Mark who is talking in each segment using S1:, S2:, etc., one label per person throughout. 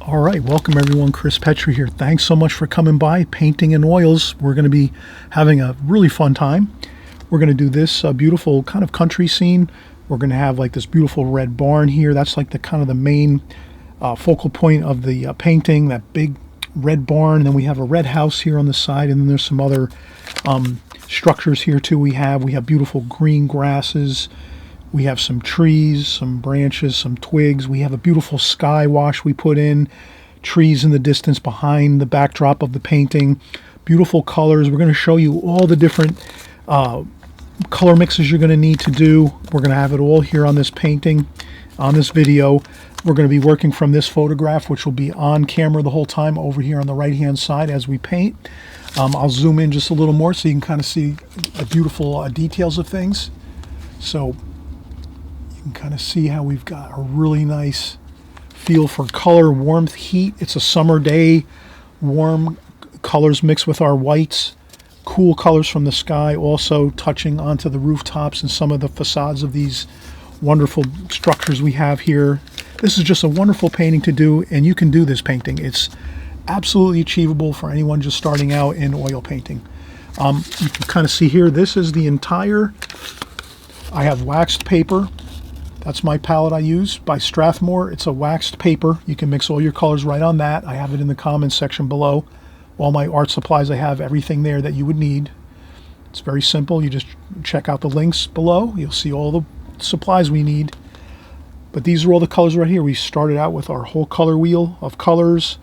S1: All right, welcome everyone. Chris Petri here. Thanks so much for coming by. Painting in oils. We're going to be having a really fun time. We're going to do this beautiful kind of country scene. We're going to have like this beautiful red barn here. That's like the kind of the main focal point of the painting, that big red barn. And then we have a red house here on the side, and then there's some other structures here too. We have beautiful green grasses. We have some trees, some branches, some twigs. We have a beautiful sky wash we put in, trees in the distance behind the backdrop of the painting, beautiful colors. We're going to show you all the different color mixes you're going to need to do. We're going to have it all here on this painting, on this video. We're going to be working from this photograph, which will be on camera the whole time over here on the right-hand side as we paint. I'll zoom in just a little more so you can kind of see the beautiful details of things. So you can kind of see how we've got a really nice feel for color, warmth, heat. It's a summer day, warm colors mixed with our whites, cool colors from the sky also touching onto the rooftops and some of the facades of these wonderful structures we have here. This is just a wonderful painting to do, and you can do this painting. It's absolutely achievable for anyone just starting out in oil painting. You can kind of see here, this is the entire, I have waxed paper. That's my palette I use by Strathmore. It's a waxed paper. You can mix all your colors right on that. I have it in the comments section below. All my art supplies, I have everything there that you would need. It's very simple. You just check out the links below. You'll see all the supplies we need. But these are all the colors right here. We started out with our whole color wheel of colors,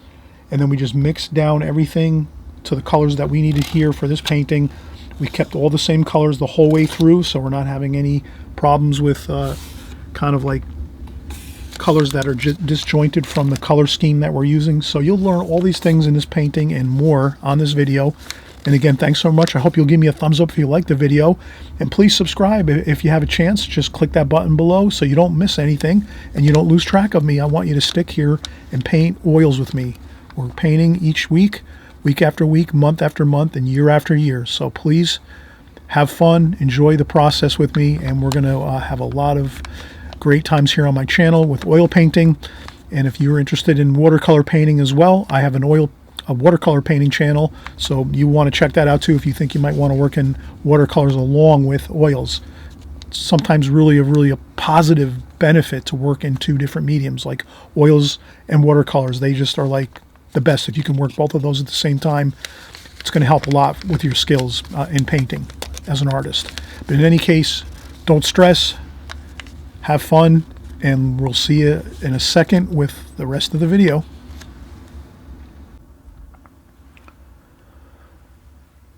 S1: and then we just mixed down everything to the colors that we needed here for this painting. We kept all the same colors the whole way through, so we're not having any problems with kind of like colors that are disjointed from the color scheme that we're using. So you'll learn all these things in this painting and more on this video. And again, thanks so much. I hope you'll give me a thumbs up if you like the video, and please subscribe if you have a chance. Just click that button below so you don't miss anything and you don't lose track of me. I want you to stick here and paint oils with me. We're painting each week, week after week, month after month, and year after year. So please have fun, enjoy the process with me, and we're going to have a lot of great times here on my channel with oil painting. And if you're interested in watercolor painting as well, I have a watercolor painting channel, so you want to check that out too if you think you might want to work in watercolors along with oils. It's sometimes really a positive benefit to work in two different mediums like oils and watercolors. They just are like the best. If you can work both of those at the same time, it's going to help a lot with your skills in painting as an artist. But in any case, don't stress. Have fun, and we'll see you in a second with the rest of the video.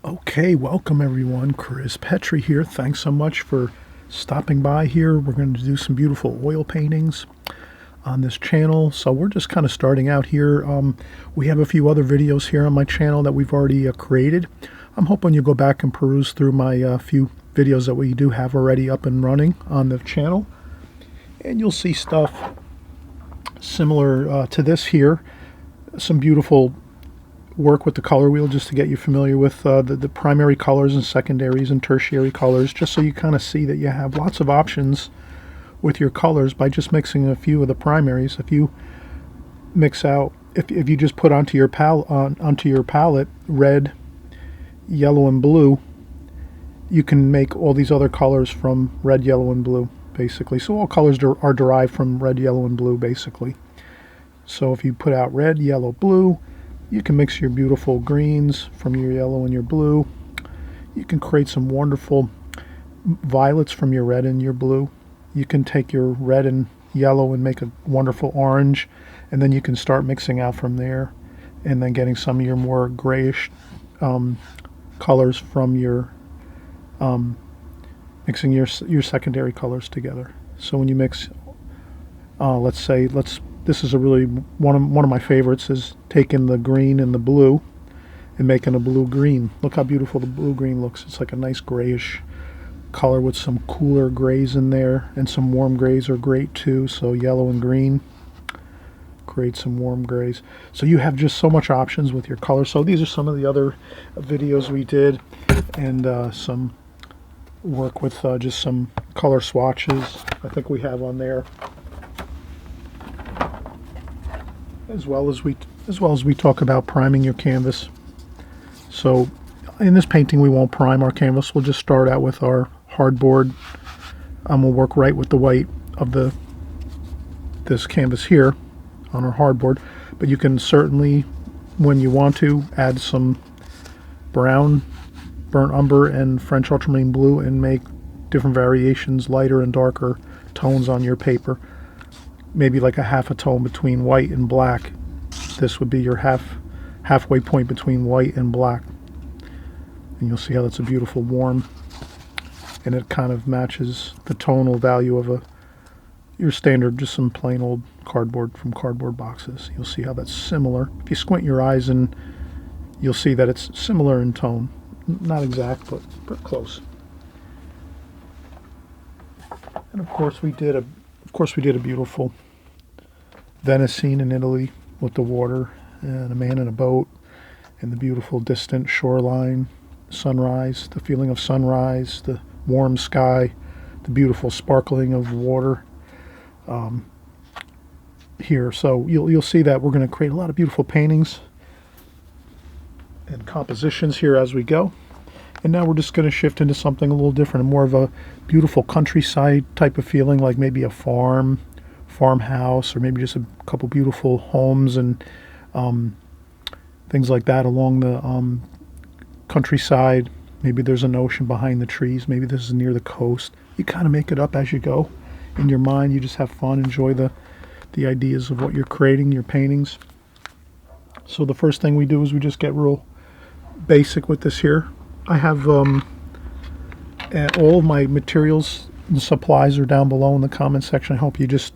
S1: Okay, welcome everyone. Chris Petri here. Thanks so much for stopping by here. We're going to do some beautiful oil paintings on this channel. So we're just kind of starting out here. We have a few other videos here on my channel that we've already created. I'm hoping you'll go back and peruse through my few videos that we do have already up and running on the channel. And you'll see stuff similar to this here. Some beautiful work with the color wheel just to get you familiar with the primary colors and secondaries and tertiary colors, just so you kind of see that you have lots of options with your colors by just mixing a few of the primaries. If you mix out, if you just put onto your palette red, yellow, and blue, you can make all these other colors from red, yellow, and blue. Basically, so all colors are derived from red, yellow, and blue basically. So if you put out red, yellow, blue, you can mix your beautiful greens from your yellow and your blue. You can create some wonderful violets from your red and your blue. You can take your red and yellow and make a wonderful orange, and then you can start mixing out from there and then getting some of your more grayish colors from your mixing your secondary colors together. So when you mix, this is a really one of my favorites, is taking the green and the blue and making a blue green. Look how beautiful the blue green looks. It's like a nice grayish color with some cooler grays in there, and some warm grays are great too. So yellow and green create some warm grays. So you have just so much options with your color. So these are some of the other videos we did, and some work with just some color swatches I think we have on there. as well as we talk about priming your canvas. So in this painting we won't prime our canvas. We'll just start out with our hardboard. We'll work right with the white of this canvas here on our hardboard, but you can certainly, when you want to, add some brown, burnt umber, and French ultramarine blue and make different variations, lighter and darker tones on your paper. Maybe like a half a tone between white and black. This would be your halfway point between white and black. And you'll see how that's a beautiful warm, and it kind of matches the tonal value of your standard, just some plain old cardboard from cardboard boxes. You'll see how that's similar. If you squint your eyes, and you'll see that it's similar in tone. Not exact, but close. And of course we did a beautiful Venice scene in Italy with the water and a man in a boat and the beautiful distant shoreline, sunrise, the feeling of sunrise, the warm sky, the beautiful sparkling of water here. So you'll see that we're going to create a lot of beautiful paintings and compositions here as we go. And now we're just going to shift into something a little different, more of a beautiful countryside type of feeling, like maybe a farmhouse, or maybe just a couple beautiful homes and things like that along the countryside. Maybe there's an ocean behind the trees. Maybe this is near the coast. You kind of make it up as you go in your mind. You just have fun, enjoy the ideas of what you're creating, your paintings. So the first thing we do is we just get real basic with this here. I have all of my materials and supplies are down below in the comment section. I hope you just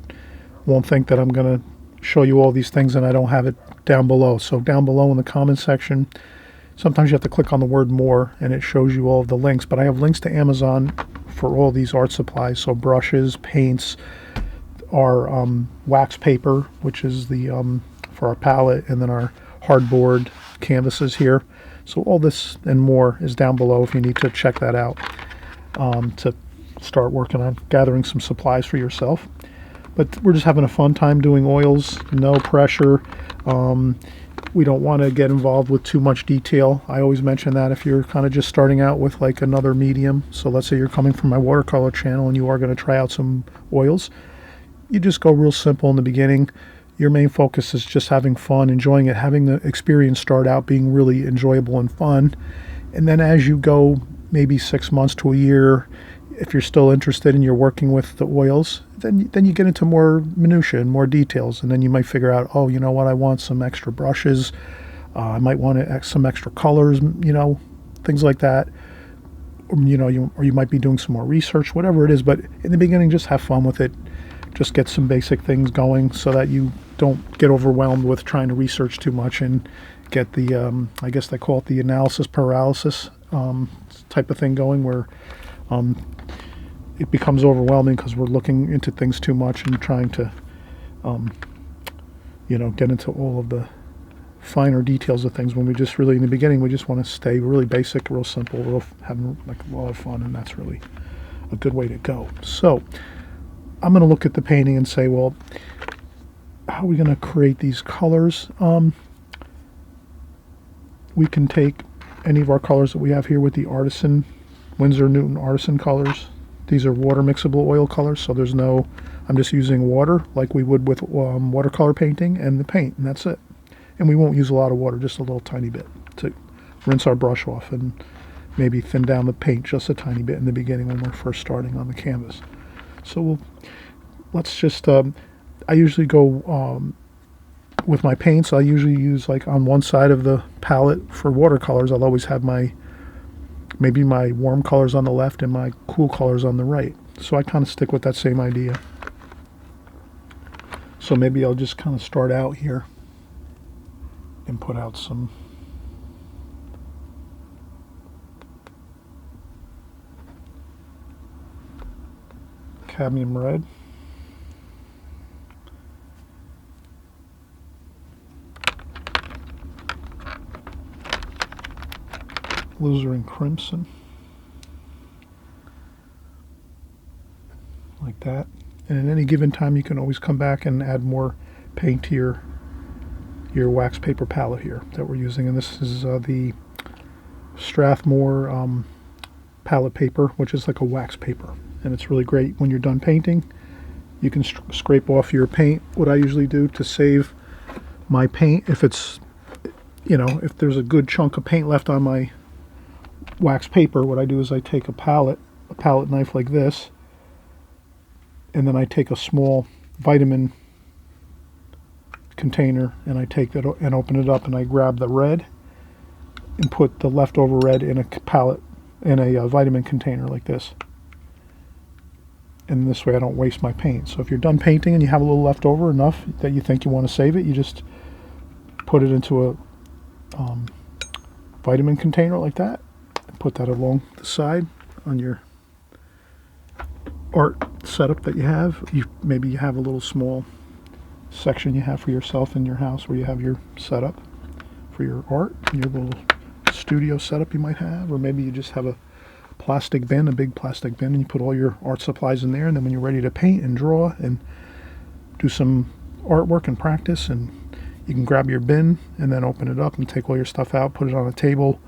S1: won't think that I'm going to show you all these things and I don't have it down below. So down below in the comment section, sometimes you have to click on the word more and it shows you all of the links. But I have links to Amazon for all these art supplies. So brushes, paints, our wax paper, which is the for our palette, and then our hardboard canvases here. So all this and more is down below if you need to check that out to start working on gathering some supplies for yourself. But we're just having a fun time doing oils, no pressure. We don't want to get involved with too much detail. I always mention that if you're kind of just starting out with like another medium. So let's say you're coming from my watercolor channel and you are going to try out some oils. You just go real simple in the beginning. Your main focus is just having fun, enjoying it, having the experience start out being really enjoyable and fun. And then as you go, maybe 6 months to a year, if you're still interested and you're working with the oils, then you get into more minutiae and more details. And then you might figure out, oh, you know what, I want some extra brushes. I might want some extra colors, things like that. Or you might be doing some more research, whatever it is. But in the beginning, just have fun with it. Just get some basic things going so that you don't get overwhelmed with trying to research too much and get the, I guess they call it the analysis paralysis type of thing going, where it becomes overwhelming because we're looking into things too much and trying to, get into all of the finer details of things, when we just really, in the beginning, we just want to stay really basic, real simple, having like a lot of fun, and that's really a good way to go. So I'm going to look at the painting and say, well, how are we going to create these colors? We can take any of our colors that we have here with the Artisan, Winsor Newton Artisan colors. These are water mixable oil colors, so there's no, I'm just using water like we would with watercolor painting and the paint, and that's it. And we won't use a lot of water, just a little tiny bit to rinse our brush off and maybe thin down the paint just a tiny bit in the beginning when we're first starting on the canvas. So let's just, I usually go with my paints. I usually use, like, on one side of the palette for watercolors, I'll always have maybe my warm colors on the left and my cool colors on the right. So I kind of stick with that same idea. So maybe I'll just kind of start out here and put out some cadmium red. Alizarin crimson. Like that. And at any given time you can always come back and add more paint to your your wax paper palette here that we're using, and this is the Strathmore palette paper, which is like a wax paper, and it's really great when you're done painting. You can scrape off your paint. What I usually do to save my paint, if it's, you know, if there's a good chunk of paint left on my wax paper, what I do is I take a palette knife like this, and then I take a small vitamin container and I take that and open it up, and I grab the red and put the leftover red in a vitamin container like this. And this way I don't waste my paint. So if you're done painting and you have a little left over, enough that you think you want to save it, you just put it into a vitamin container like that, and put that along the side on your art setup that you have. Maybe you have a little small section you have for yourself in your house where you have your setup for your art, your little studio setup you might have, or maybe you just have a plastic bin, a big plastic bin, and you put all your art supplies in there, and then when you're ready to paint and draw and do some artwork and practice, and you can grab your bin and then open it up and take all your stuff out, put it on a table,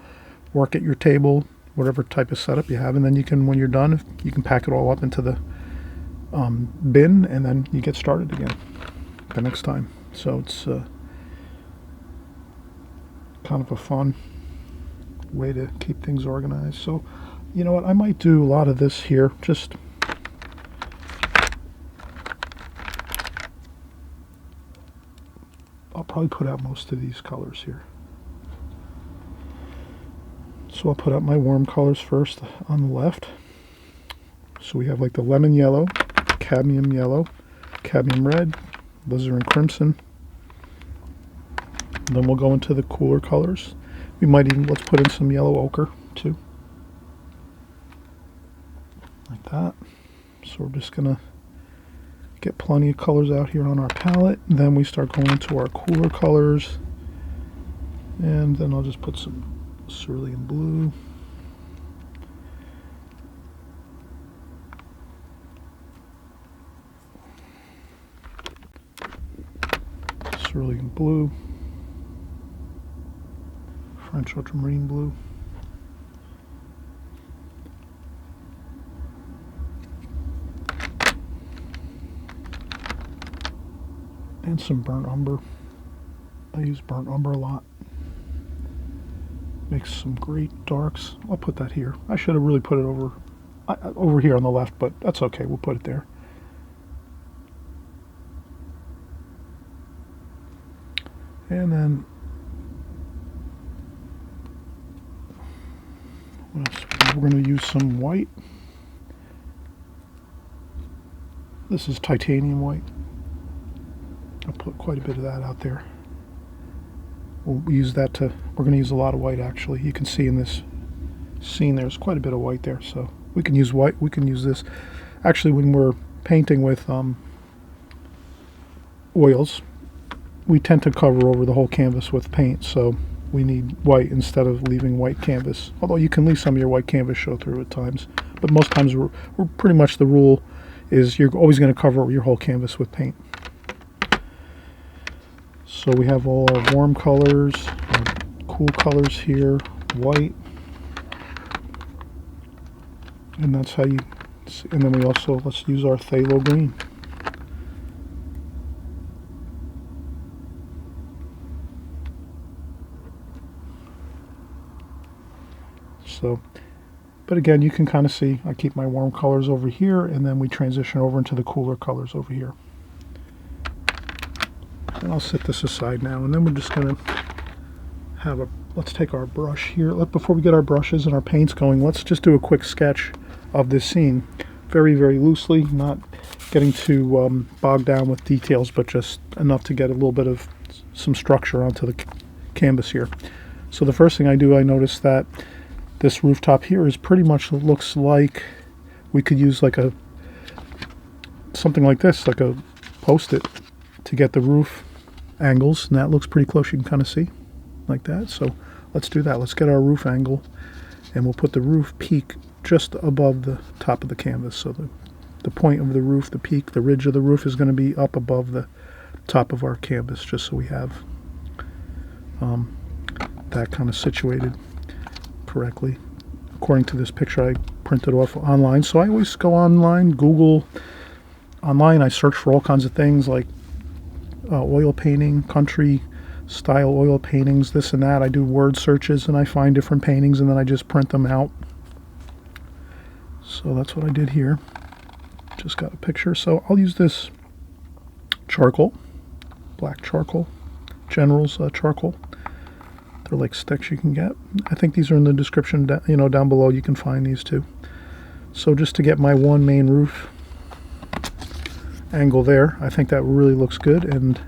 S1: work at your table, whatever type of setup you have, and then you can, when you're done, you can pack it all up into the bin, and then you get started again the next time. So it's kind of a fun way to keep things organized. So you know what, I might do a lot of this here. Just I'll probably put out most of these colors here. So I'll put out my warm colors first on the left. So we have like the lemon yellow, cadmium red, alizarin crimson. And then we'll go into the cooler colors. We might even, let's put in some yellow ochre too. Like that. So we're just gonna get plenty of colors out here on our palette. And then we start going into our cooler colors. And then I'll just put some cerulean blue. Cerulean blue. French ultramarine blue. And some burnt umber. I use burnt umber a lot. Makes some great darks. I'll put that here. I should have really put it over here on the left, but that's okay. We'll put it there. And then what else? We're going to use some white. This is titanium white. I'll put quite a bit of that out there. We'll use that to, we're going to use a lot of white actually. You can see in this scene there's quite a bit of white there, so we can use white. We can use this. Actually, when we're painting with oils, we tend to cover over the whole canvas with paint, so we need white instead of leaving white canvas. Although you can leave some of your white canvas show through at times, but most times we're pretty much, the rule is you're always going to cover your whole canvas with paint. So we have all our warm colors, our cool colors here, white, and that's how you see. And then we also, let's use our phthalo green. So, but again, you can kind of see, I keep my warm colors over here, and then we transition over into the cooler colors over here. And I'll set this aside now, and then we're just going to have a, let's take our brush here. Before we get our brushes and our paints going, let's just do a quick sketch of this scene. Very, very loosely, not getting too bogged down with details, but just enough to get a little bit of some structure onto the canvas here. So the first thing I do, I notice that this rooftop here is pretty much, looks like we could use like a, something like this, like a post-it to get the roof angles, and that looks pretty close. You can kind of see like that. So let's do that. Let's get our roof angle, and we'll put the roof peak just above the top of the canvas. So the point of the roof, the peak, the ridge of the roof is going to be up above the top of our canvas, just so we have that kind of situated correctly according to this picture I printed off online. So I always go online, Google online. I search for all kinds of things like oil painting, country style oil paintings, this and that. I do word searches and I find different paintings and then I just print them out. So that's what I did here. Just got a picture. So I'll use this charcoal, black charcoal, General's charcoal. They're like sticks you can get. I think these are in the description, down below. You can find these too. So just to get my one main roof angle there, I think that really looks good, and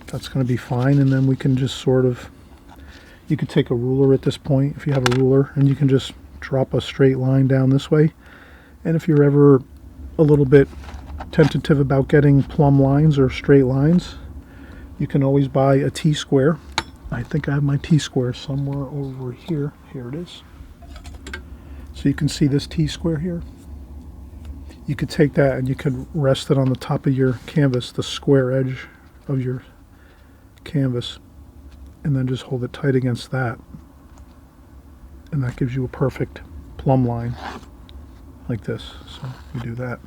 S1: that's going to be fine. And then we can just sort of, you could take a ruler at this point if you have a ruler, and you can just drop a straight line down this way. And if you're ever a little bit tentative about getting plumb lines or straight lines, you can always buy a T-square. I think I have my T-square somewhere over here. Here it is. So you can see this T-square here. You could take that and you could rest it on the top of your canvas, the square edge of your canvas, and then just hold it tight against that. And that gives you a perfect plumb line like this. So you do that.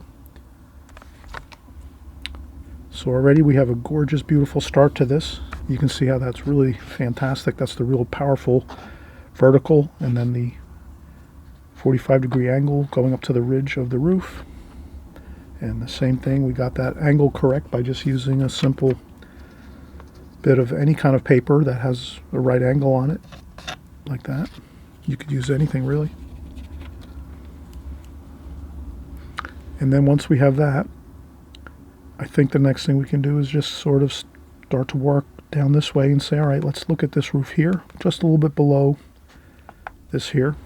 S1: So already we have a gorgeous, beautiful start to this. You can see how that's really fantastic. That's the real powerful vertical, and then the 45-degree angle going up to the ridge of the roof. And the same thing, we got that angle correct by just using a simple bit of any kind of paper that has a right angle on it, like that. You could use anything really. And then once we have that, I think the next thing we can do is just sort of start to work down this way and say, all right, let's look at this roof here, just a little bit below this here.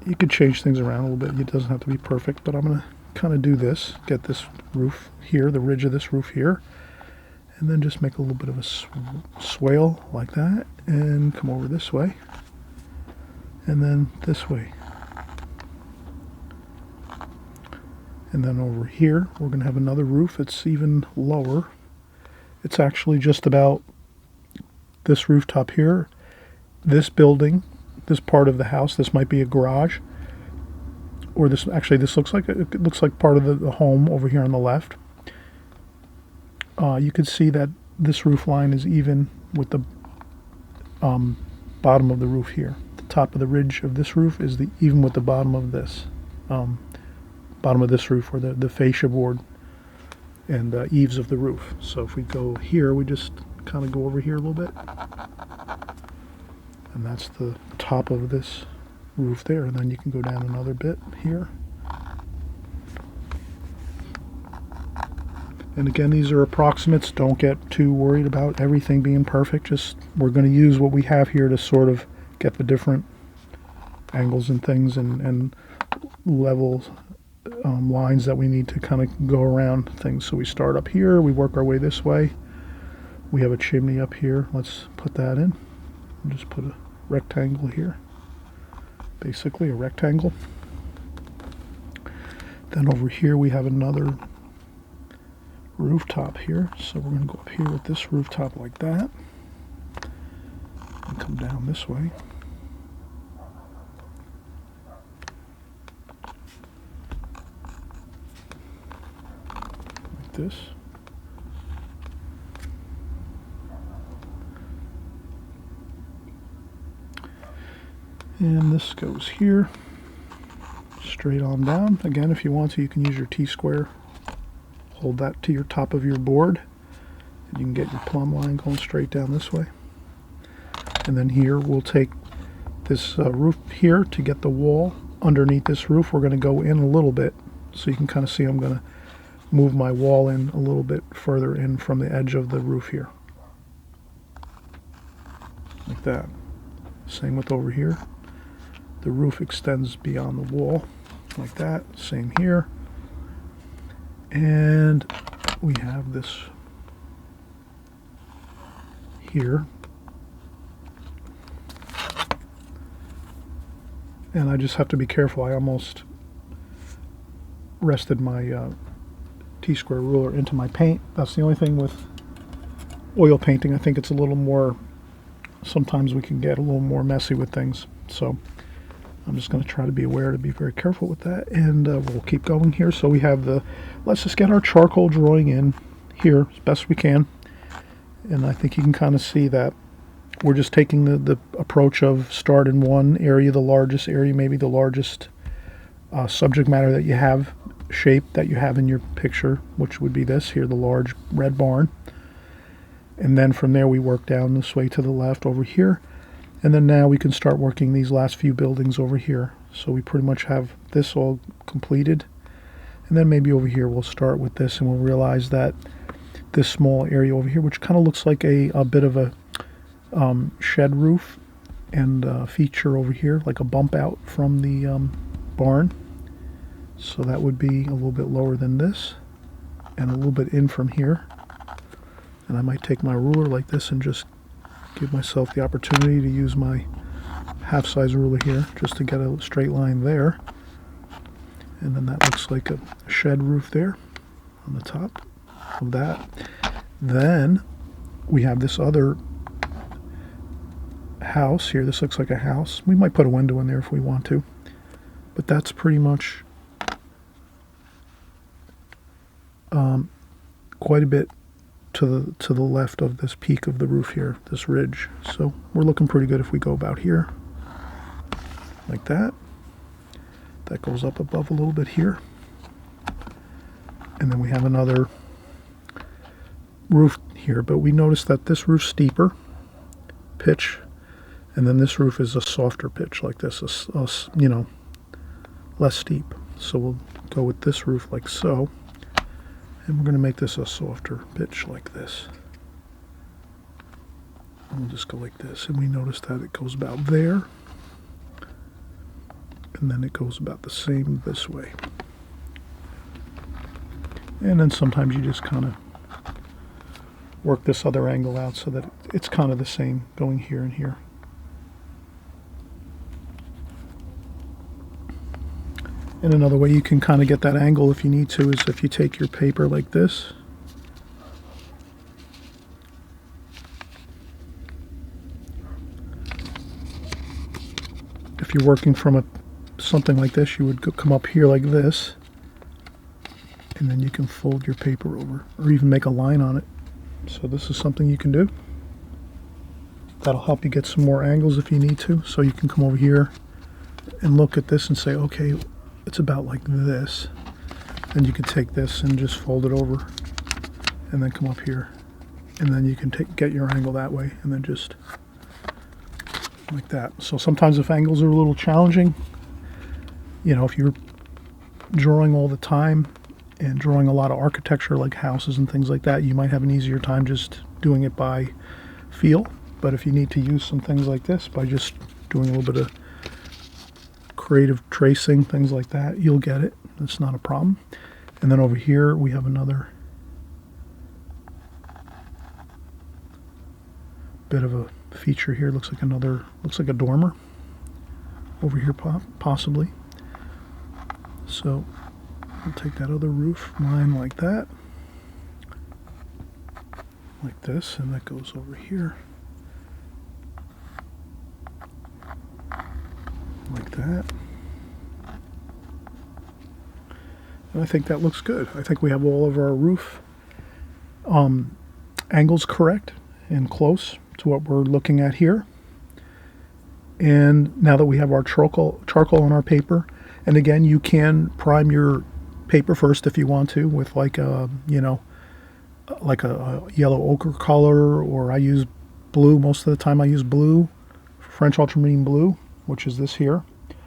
S1: You could change things around a little bit. It doesn't have to be perfect, but I'm going to kind of do this, get this roof here, the ridge of this roof here, and then just make a little bit of a swale like that, and come over this way, and then this way. And then over here, we're going to have another roof. It's even lower. It's actually just about this rooftop here. This building, this part of the house, this might be a garage. Or this looks like part of the home over here on the left. You could see that this roof line is even with the bottom of the roof here. The top of the ridge of this roof is even with the bottom of this. Bottom of this roof, or the fascia board and eaves of the roof. So if we go here, we just kind of go over here a little bit, and that's the top of this roof there. And then you can go down another bit here. And again, these are approximates. Don't get too worried about everything being perfect. Just, we're going to use what we have here to sort of get the different angles and things and levels, lines that we need to kind of go around things. So we start up here, we work our way this way. We have a chimney up here. Let's put that in. We'll just put a rectangle here. Basically a rectangle. Then over here we have another rooftop here. So we're going to go up here with this rooftop like that. And come down this way. This. And this goes here, straight on down. Again, if you want to, you can use your T-square. Hold that to your top of your board, and you can get your plumb line going straight down this way. And then here, we'll take this roof here to get the wall underneath this roof. We're going to go in a little bit, so you can kind of see I'm going to move my wall in a little bit further in from the edge of the roof here. Like that. Same with over here. The roof extends beyond the wall. Like that. Same here. And we have this here. And I just have to be careful. I almost rested my T-square ruler into my paint. That's the only thing with oil painting. I think it's a little more, sometimes we can get a little more messy with things. So I'm just going to try to be aware to be very careful with that. And we'll keep going here. So we have let's just get our charcoal drawing in here as best we can. And I think you can kind of see that we're just taking the approach of start in one area, the largest area, maybe the largest subject matter that you have, shape that you have in your picture, which would be this here, the large red barn. And then from there we work down this way to the left over here. And then now we can start working these last few buildings over here. So we pretty much have this all completed. And then maybe over here we'll start with this, and we'll realize that this small area over here, which kind of looks like a bit of a shed roof and feature over here, like a bump out from the barn. So that would be a little bit lower than this and a little bit in from here. And I might take my ruler like this and just give myself the opportunity to use my half-size ruler here just to get a straight line there. And then that looks like a shed roof there on the top of that. Then we have this other house here. This looks like a house. We might put a window in there if we want to. But that's pretty much quite a bit to the left of this peak of the roof here, this ridge. So we're looking pretty good if we go about here like that. That goes up above a little bit here. And then we have another roof here, but we notice that this roof's steeper pitch, and then this roof is a softer pitch like this, you know, less steep. So we'll go with this roof like so, and we're going to make this a softer pitch like this. And we'll just go like this, and we notice that it goes about there, and then it goes about the same this way. And then sometimes you just kind of work this other angle out so that it's kind of the same going here and here. And another way you can kind of get that angle if you need to is if you take your paper like this. If you're working from something like this, you would come up here like this, and then you can fold your paper over or even make a line on it. So this is something you can do. That'll help you get some more angles if you need to. So you can come over here and look at this and say, okay, it's about like this. Then you can take this and just fold it over and then come up here. And then you can get your angle that way, and then just like that. So sometimes if angles are a little challenging, you know, if you're drawing all the time and drawing a lot of architecture like houses and things like that, you might have an easier time just doing it by feel. But if you need to use some things like this by just doing a little bit of creative tracing, things like that, you'll get it. That's not a problem. And then over here we have another bit of a feature here. Looks like a dormer over here possibly. So we'll take that other roof line like that, like this, and that goes over here like that. And I think that looks good. I think we have all of our roof angles correct and close to what we're looking at here. And now that we have our charcoal on our paper, and again, you can prime your paper first if you want to with like a, you know, like a yellow ochre color, or I use blue. Most of the time I use blue, French ultramarine blue, which is this here,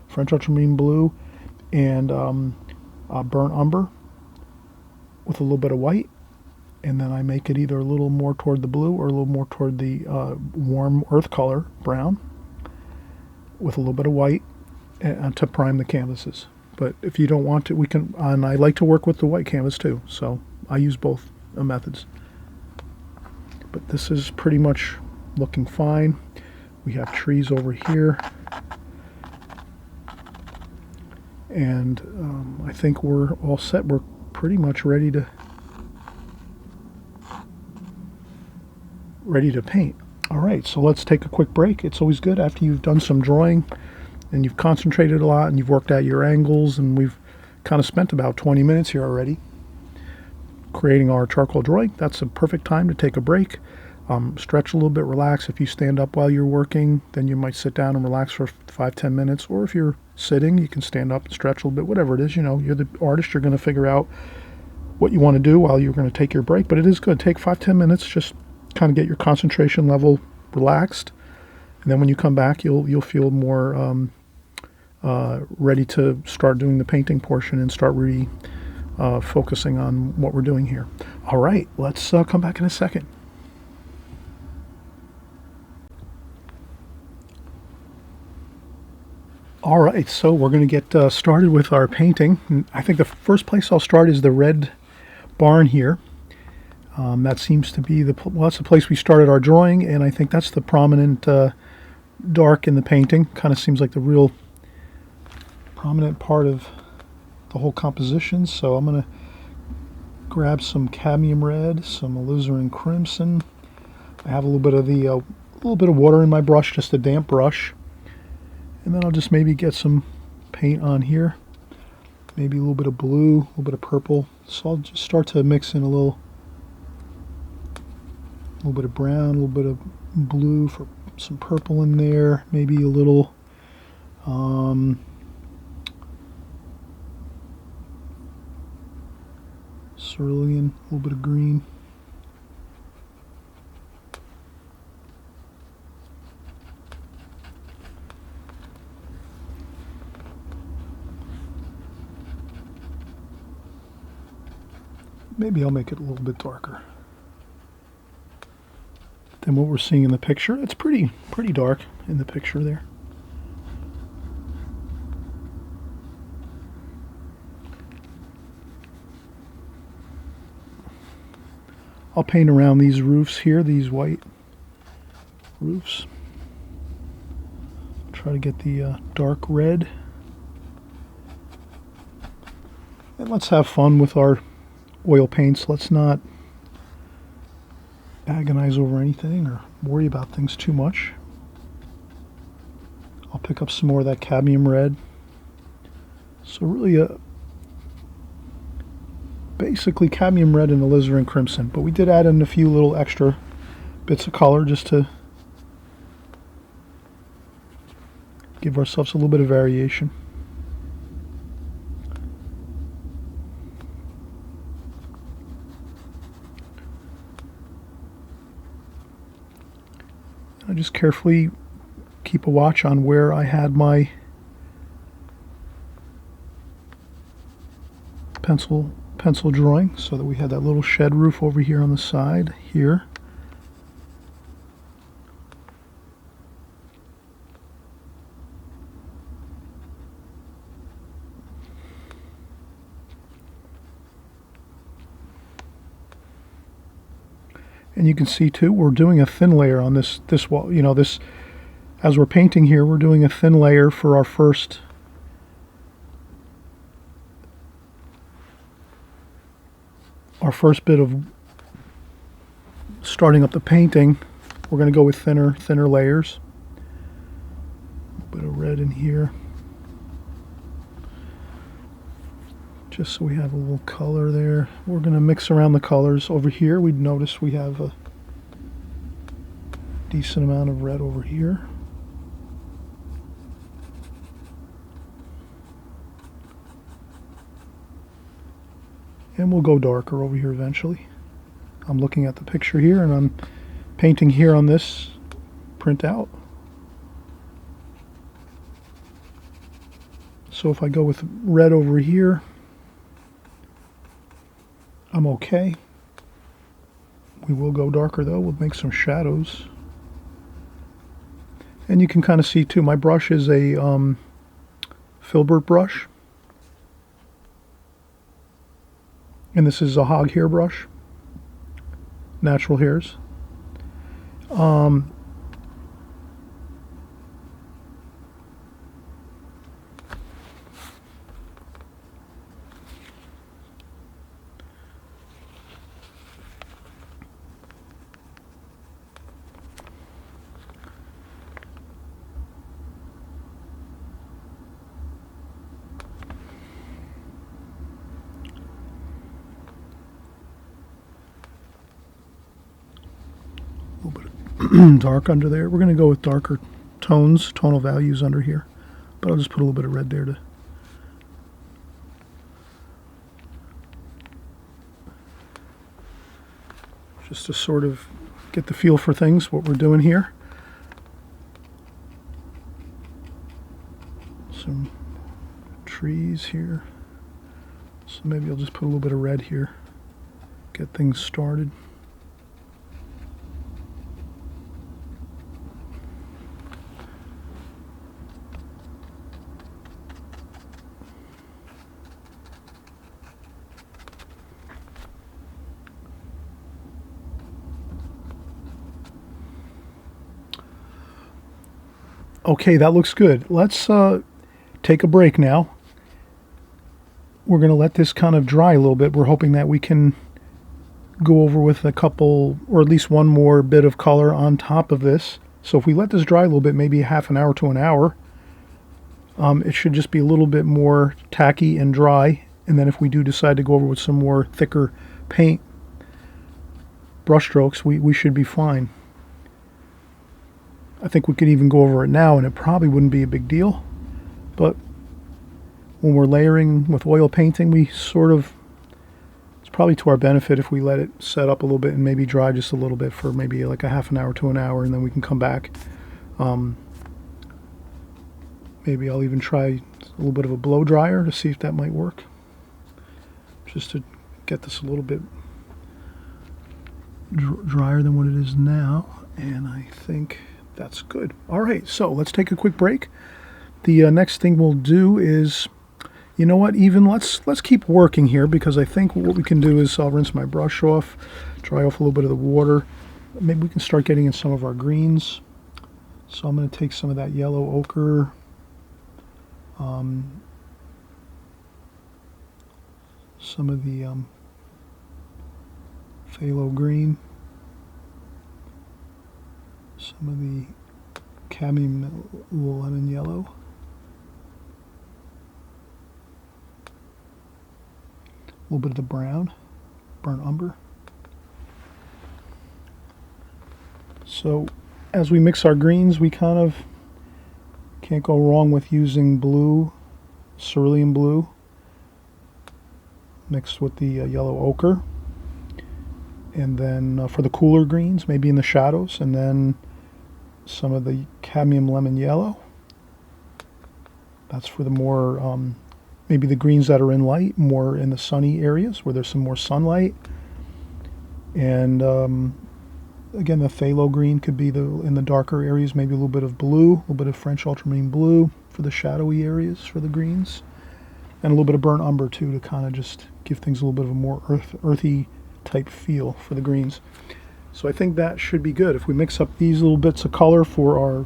S1: French ultramarine blue, and burnt umber with a little bit of white. And then I make it either a little more toward the blue or a little more toward the warm earth color, brown, with a little bit of white to prime the canvases. But if you don't want to, we can, and I like to work with the white canvas too, so I use both methods. But this is pretty much looking fine. We have trees over here, and I think we're all set. We're pretty much ready to ready to paint. All right, so let's take a quick break. It's always good after you've done some drawing and you've concentrated a lot and you've worked out your angles, and we've kind of spent about 20 minutes here already creating our charcoal drawing. That's a perfect time to take a break. Stretch a little bit, relax. If you stand up while you're working, then you might sit down and relax for 5-10 minutes. Or if you're sitting, you can stand up and stretch a little bit, whatever it is. You know, you're the artist, you're going to figure out what you want to do while you're going to take your break. But it is good. Take 5-10 minutes, just kind of get your concentration level relaxed. And then when you come back, you'll feel more ready to start doing the painting portion and start really focusing on what we're doing here. All right, let's come back in a second. All right, so we're going to get started with our painting. I think the first place I'll start is the red barn here. That seems to be that's the place we started our drawing, and I think that's the prominent dark in the painting. Kind of seems like the real prominent part of the whole composition. So I'm going to grab some cadmium red, some alizarin crimson. I have a little bit of water in my brush, just a damp brush. And then I'll just maybe get some paint on here. Maybe a little bit of blue, a little bit of purple. So I'll just start to mix in a little bit of brown, a little bit of blue for some purple in there. Maybe a little cerulean, a little bit of green. Maybe I'll make it a little bit darker than what we're seeing in the picture. It's pretty dark in the picture there. I'll paint around these roofs here, these white roofs. Try to get the dark red. And let's have fun with our oil paints. Let's not agonize over anything or worry about things too much. I'll pick up some more of that cadmium red. So really basically cadmium red and alizarin crimson, but we did add in a few little extra bits of color just to give ourselves a little bit of variation. I just carefully keep a watch on where I had my pencil drawing, so that we had that little shed roof over here on the side here. And you can see too, we're doing a thin layer on this wall. You know, this, as we're painting here, we're doing a thin layer for our first bit of starting up the painting. We're going to go with thinner layers. A bit of red in here, just so we have a little color there. We're going to mix around the colors. Over here, we'd notice we have a decent amount of red over here. And we'll go darker over here eventually. I'm looking at the picture here and I'm painting here on this printout. So if I go with red over here, I'm okay. We will go darker though. We'll make some shadows. And you can kind of see too, my brush is a filbert brush. And this is a hog hair brush, natural hairs. dark under there. We're going to go with darker tones, tonal values under here. But I'll just put a little bit of red there to just to sort of get the feel for things, what we're doing here. Some trees here. So maybe I'll just put a little bit of red here, get things started. Okay, that looks good. Let's take a break now. We're going to let this kind of dry a little bit. We're hoping that we can go over with a couple, or at least one more bit of color on top of this. So if we let this dry a little bit, maybe half an hour to an hour, it should just be a little bit more tacky and dry. And then if we do decide to go over with some more thicker paint brush strokes, we should be fine. I think we could even go over it now and it probably wouldn't be a big deal. But when we're layering with oil painting, we sort of, it's probably to our benefit if we let it set up a little bit and maybe dry just a little bit for maybe like a half an hour to an hour, and then we can come back. Maybe I'll even try a little bit of a blow dryer to see if that might work, just to get this a little bit drier than what it is now. And I think that's good. All right, so let's take a quick break. The next thing we'll do is, you know what, even let's keep working here, because I think what we can do is I'll rinse my brush off, dry off a little bit of the water. Maybe we can start getting in some of our greens. So I'm going to take some of that yellow ochre, some of the phthalo green, some of the cadmium lemon yellow, a little bit of the brown, burnt umber. So as we mix our greens, we kind of can't go wrong with using blue, cerulean blue, mixed with the yellow ochre. And then for the cooler greens, maybe in the shadows, and then some of the cadmium lemon yellow. That's for the more, maybe the greens that are in light, more in the sunny areas where there's some more sunlight. And again, the phthalo green could be in the darker areas, maybe a little bit of blue, a little bit of French ultramarine blue for the shadowy areas for the greens. And a little bit of burnt umber too, to kind of just give things a little bit of a more earthy type feel for the greens. So I think that should be good. If we mix up these little bits of color for our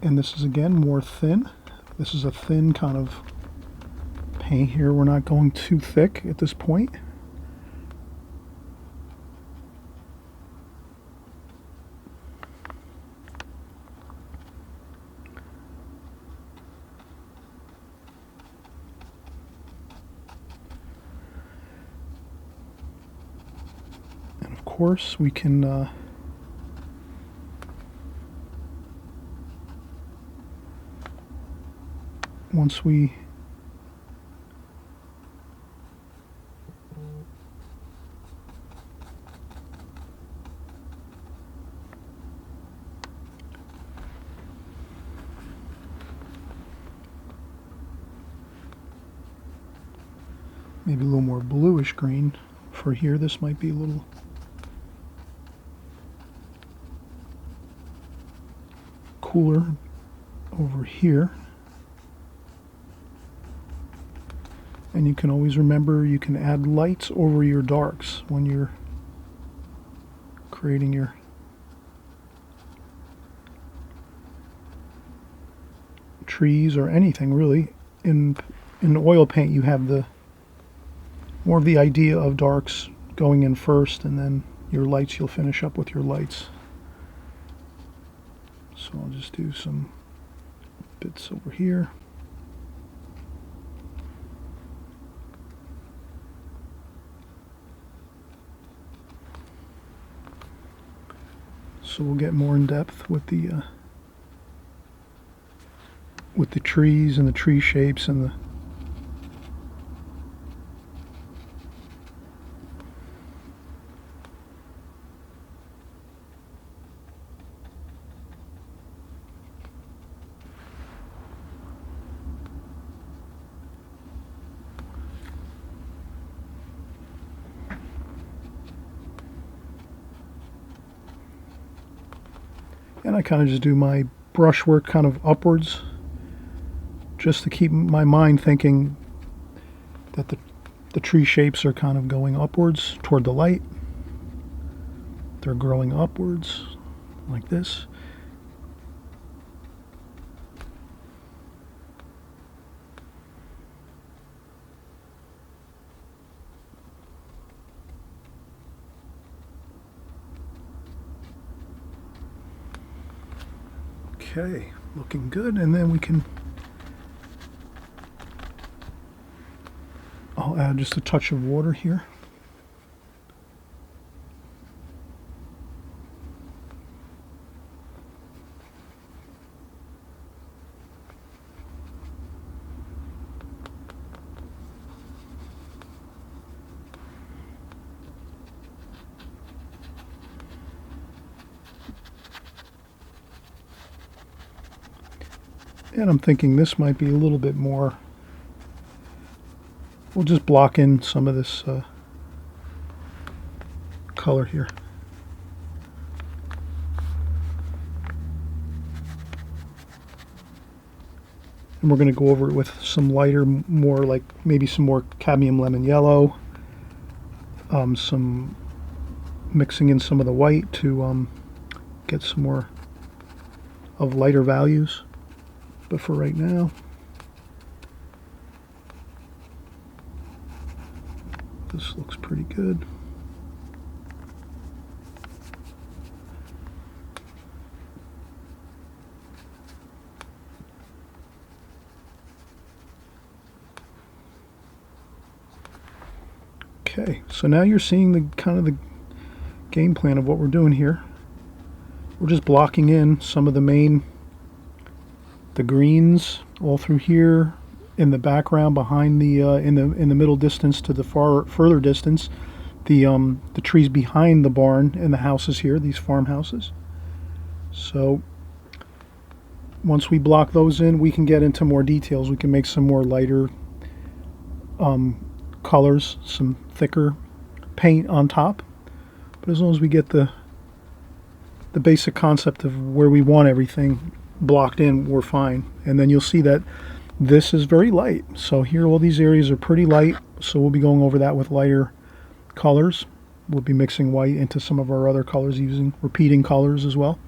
S1: and this is again more thin. This is a thin kind of paint here. We're not going too thick at this point. Of course, we can once we maybe a little more bluish green for here. This might be a little cooler over here. And you can always remember you can add lights over your darks when you're creating your trees or anything really. In oil paint you have the more of the idea of darks going in first, and then your lights, you'll finish up with your lights. So I'll just do some bits over here. So we'll get more in depth with the trees and the tree shapes and the and I kind of just do my brushwork kind of upwards, just to keep my mind thinking that the tree shapes are kind of going upwards toward the light. They're growing upwards like this. Okay, looking good, and then I'll add just a touch of water here. And I'm thinking this might be a little bit more. We'll just block in some of this color here. And we're going to go over it with some lighter, more like maybe some more cadmium lemon yellow. Some mixing in some of the white to get some more of lighter values. But for right now, this looks pretty good. Okay, so now you're seeing the kind of the game plan of what we're doing here. We're just blocking in some of the greens all through here, in the background, behind the in the middle distance to the further distance, the trees behind the barn and the houses here, these farmhouses. So once we block those in, we can get into more details. We can make some more lighter colors, some thicker paint on top. But as long as we get the basic concept of where we want everything blocked in, we're fine. And then you'll see that this is very light. So here all these areas are pretty light, so we'll be going over that with lighter colors. We'll be mixing white into some of our other colors, using repeating colors as well.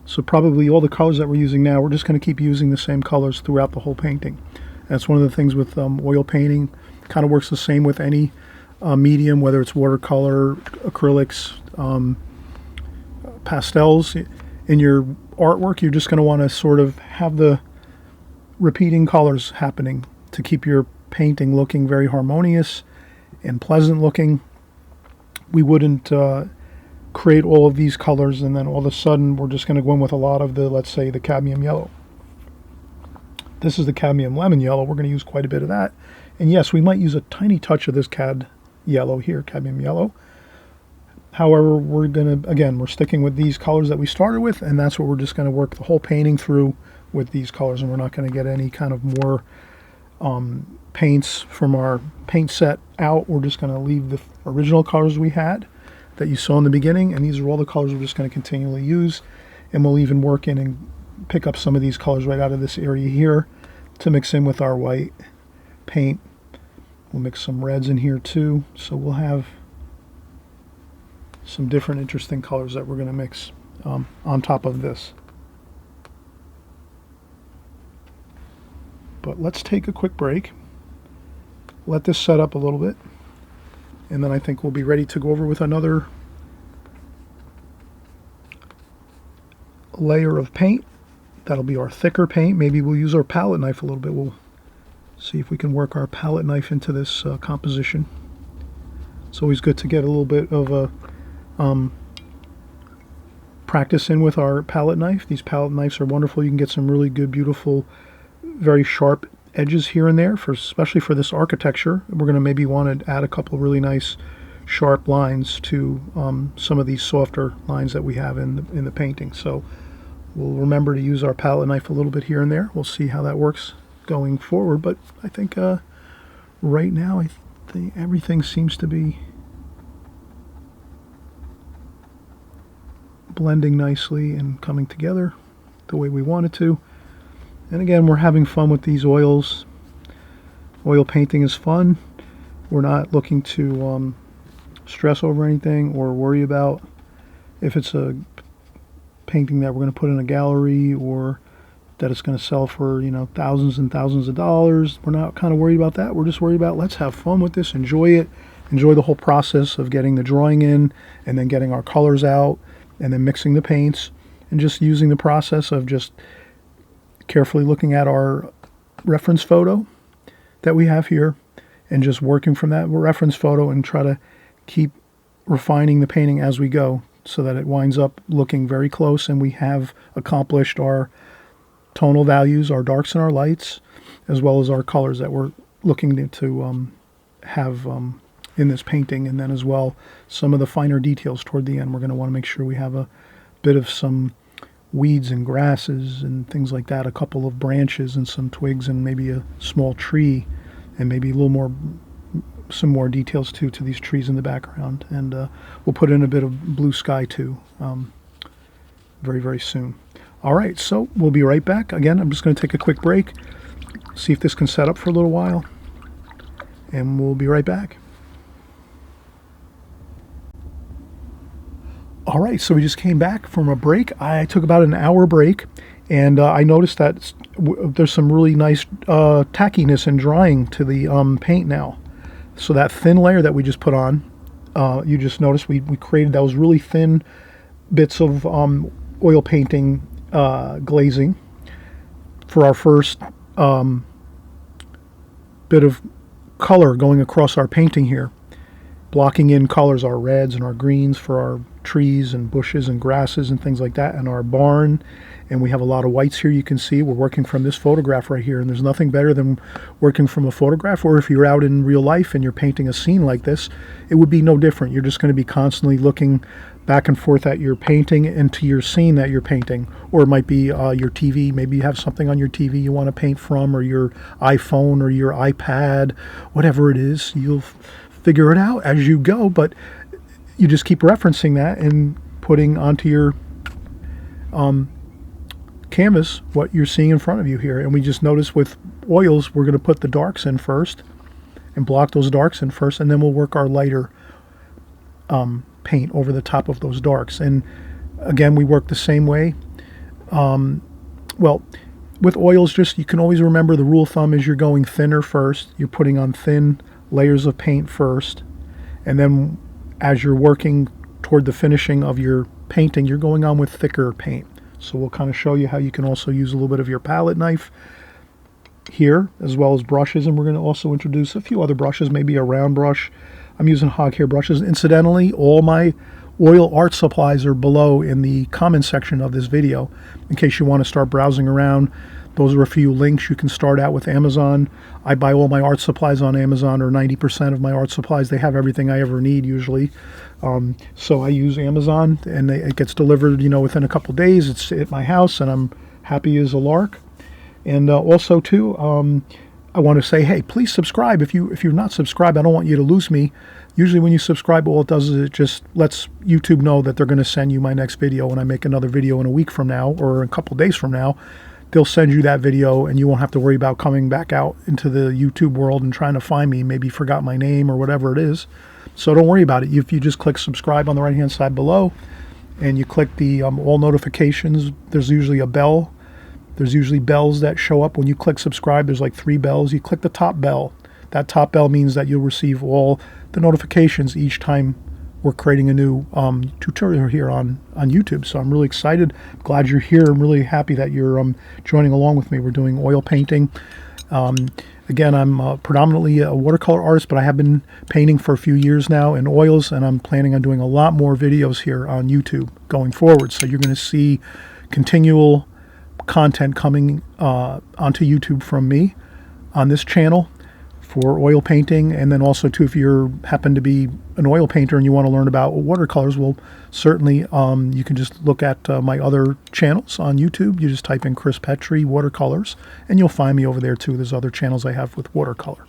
S1: So probably all the colors that we're using now, we're just going to keep using the same colors throughout the whole painting. That's one of the things with oil painting. Kind of works the same with any medium, whether it's watercolor, acrylics, pastels. In your artwork, you're just going to want to sort of have the repeating colors happening to keep your painting looking very harmonious and pleasant looking. We wouldn't create all of these colors and then all of a sudden we're just going to go in with a lot of the, let's say, the cadmium yellow. This is the cadmium lemon yellow. We're going to use quite a bit of that. And yes, we might use a tiny touch of this yellow here, cadmium yellow. However, we're sticking with these colors that we started with, and that's what we're just going to work the whole painting through with these colors, and we're not going to get any kind of more paints from our paint set out. We're just going to leave the original colors we had that you saw in the beginning, and these are all the colors we're just going to continually use, and we'll even work in and pick up some of these colors right out of this area here to mix in with our white paint. We'll mix some reds in here too, so we'll have some different interesting colors that we're going to mix on top of this. But let's take a quick break, let this set up a little bit, and then I think we'll be ready to go over with another layer of paint. That'll be our thicker paint. Maybe we'll use our palette knife a little bit. We'll see if we can work our palette knife into this composition. It's always good to get a little bit of a practice in with our palette knife. These palette knives are wonderful. You can get some really good, beautiful, very sharp edges here and there, especially for this architecture. We're going to maybe want to add a couple really nice sharp lines to some of these softer lines that we have in the painting. So we'll remember to use our palette knife a little bit here and there. We'll see how that works going forward, but I think right now I think everything seems to be blending nicely and coming together the way we want it to. And again, we're having fun with these oils. Oil painting is fun. We're not looking to stress over anything or worry about if it's a painting that we're going to put in a gallery or that it's going to sell for, you know, thousands and thousands of dollars. We're not kind of worried about that. We're just worried about, let's have fun with this, enjoy it, enjoy the whole process of getting the drawing in and then getting our colors out and then mixing the paints and just using the process of just carefully looking at our reference photo that we have here and just working from that reference photo and try to keep refining the painting as we go so that it winds up looking very close and we have accomplished our tonal values, our darks and our lights, as well as our colors that we're looking to have in this painting. And then as well, some of the finer details toward the end. We're going to want to make sure we have a bit of some weeds and grasses and things like that, a couple of branches and some twigs and maybe a small tree and maybe a little more, some more details too to these trees in the background. And we'll put in a bit of blue sky too very, very soon. All right, so we'll be right back. Again, I'm just going to take a quick break, see if this can set up for a little while, and we'll be right back. All right, so we just came back from a break. I took about an hour break, and I noticed that there's some really nice tackiness and drying to the paint now. So that thin layer that we just put on, you just noticed we created those really thin bits of oil painting glazing for our first bit of color going across our painting here, blocking in colors, our reds and our greens for our trees and bushes and grasses and things like that, and our barn. And we have a lot of whites here. You can see we're working from this photograph right here, and there's nothing better than working from a photograph. Or if you're out in real life and you're painting a scene like this, it would be no different. You're just going to be constantly looking back and forth at your painting and to your scene that you're painting. Or it might be your TV. Maybe you have something on your TV you want to paint from, or your iPhone or your iPad, whatever it is. You'll figure it out as you go, but you just keep referencing that and putting onto your canvas what you're seeing in front of you here. And we just notice with oils, we're going to put the darks in first and block those darks in first, and then we'll work our lighter paint over the top of those darks. And again, we work the same way. Well, with oils, just you can always remember the rule of thumb is you're going thinner first. You're putting on thin layers of paint first, and then as you're working toward the finishing of your painting, you're going on with thicker paint. So we'll kind of show you how you can also use a little bit of your palette knife here, as well as brushes. And we're going to also introduce a few other brushes, maybe a round brush. I'm using hog hair brushes. Incidentally, all my oil art supplies are below in the comment section of this video, in case you want to start browsing around. Those are a few links. You can start out with Amazon. I buy all my art supplies on Amazon, or 90% of my art supplies. They have everything I ever need usually. So I use Amazon, and it gets delivered, you know, within a couple days. It's at my house, and I'm happy as a lark. And also too, I want to say, hey, please subscribe. If you're not subscribed, I don't want you to lose me. Usually when you subscribe, all it does is it just lets YouTube know that they're going to send you my next video. When I make another video in a week from now or a couple days from now, they'll send you that video, and you won't have to worry about coming back out into the YouTube world and trying to find me. Maybe you forgot my name or whatever it is. So don't worry about it. If you just click subscribe on the right-hand side below, and you click the all notifications, there's usually a bell. There's usually bells that show up when you click subscribe. There's like 3 bells. You click the top bell. That top bell means that you'll receive all the notifications each time we're creating a new tutorial here on YouTube. So I'm really excited. Glad you're here. I'm really happy that you're joining along with me. We're doing oil painting. Again, I'm predominantly a watercolor artist, but I have been painting for a few years now in oils, and I'm planning on doing a lot more videos here on YouTube going forward. So you're going to see continual content coming onto YouTube from me on this channel for oil painting, and then also too, if you happen to be an oil painter and you want to learn about watercolors, well, certainly you can just look at my other channels on YouTube. You just type in Chris Petri watercolors, and you'll find me over there too. There's other channels I have with watercolor.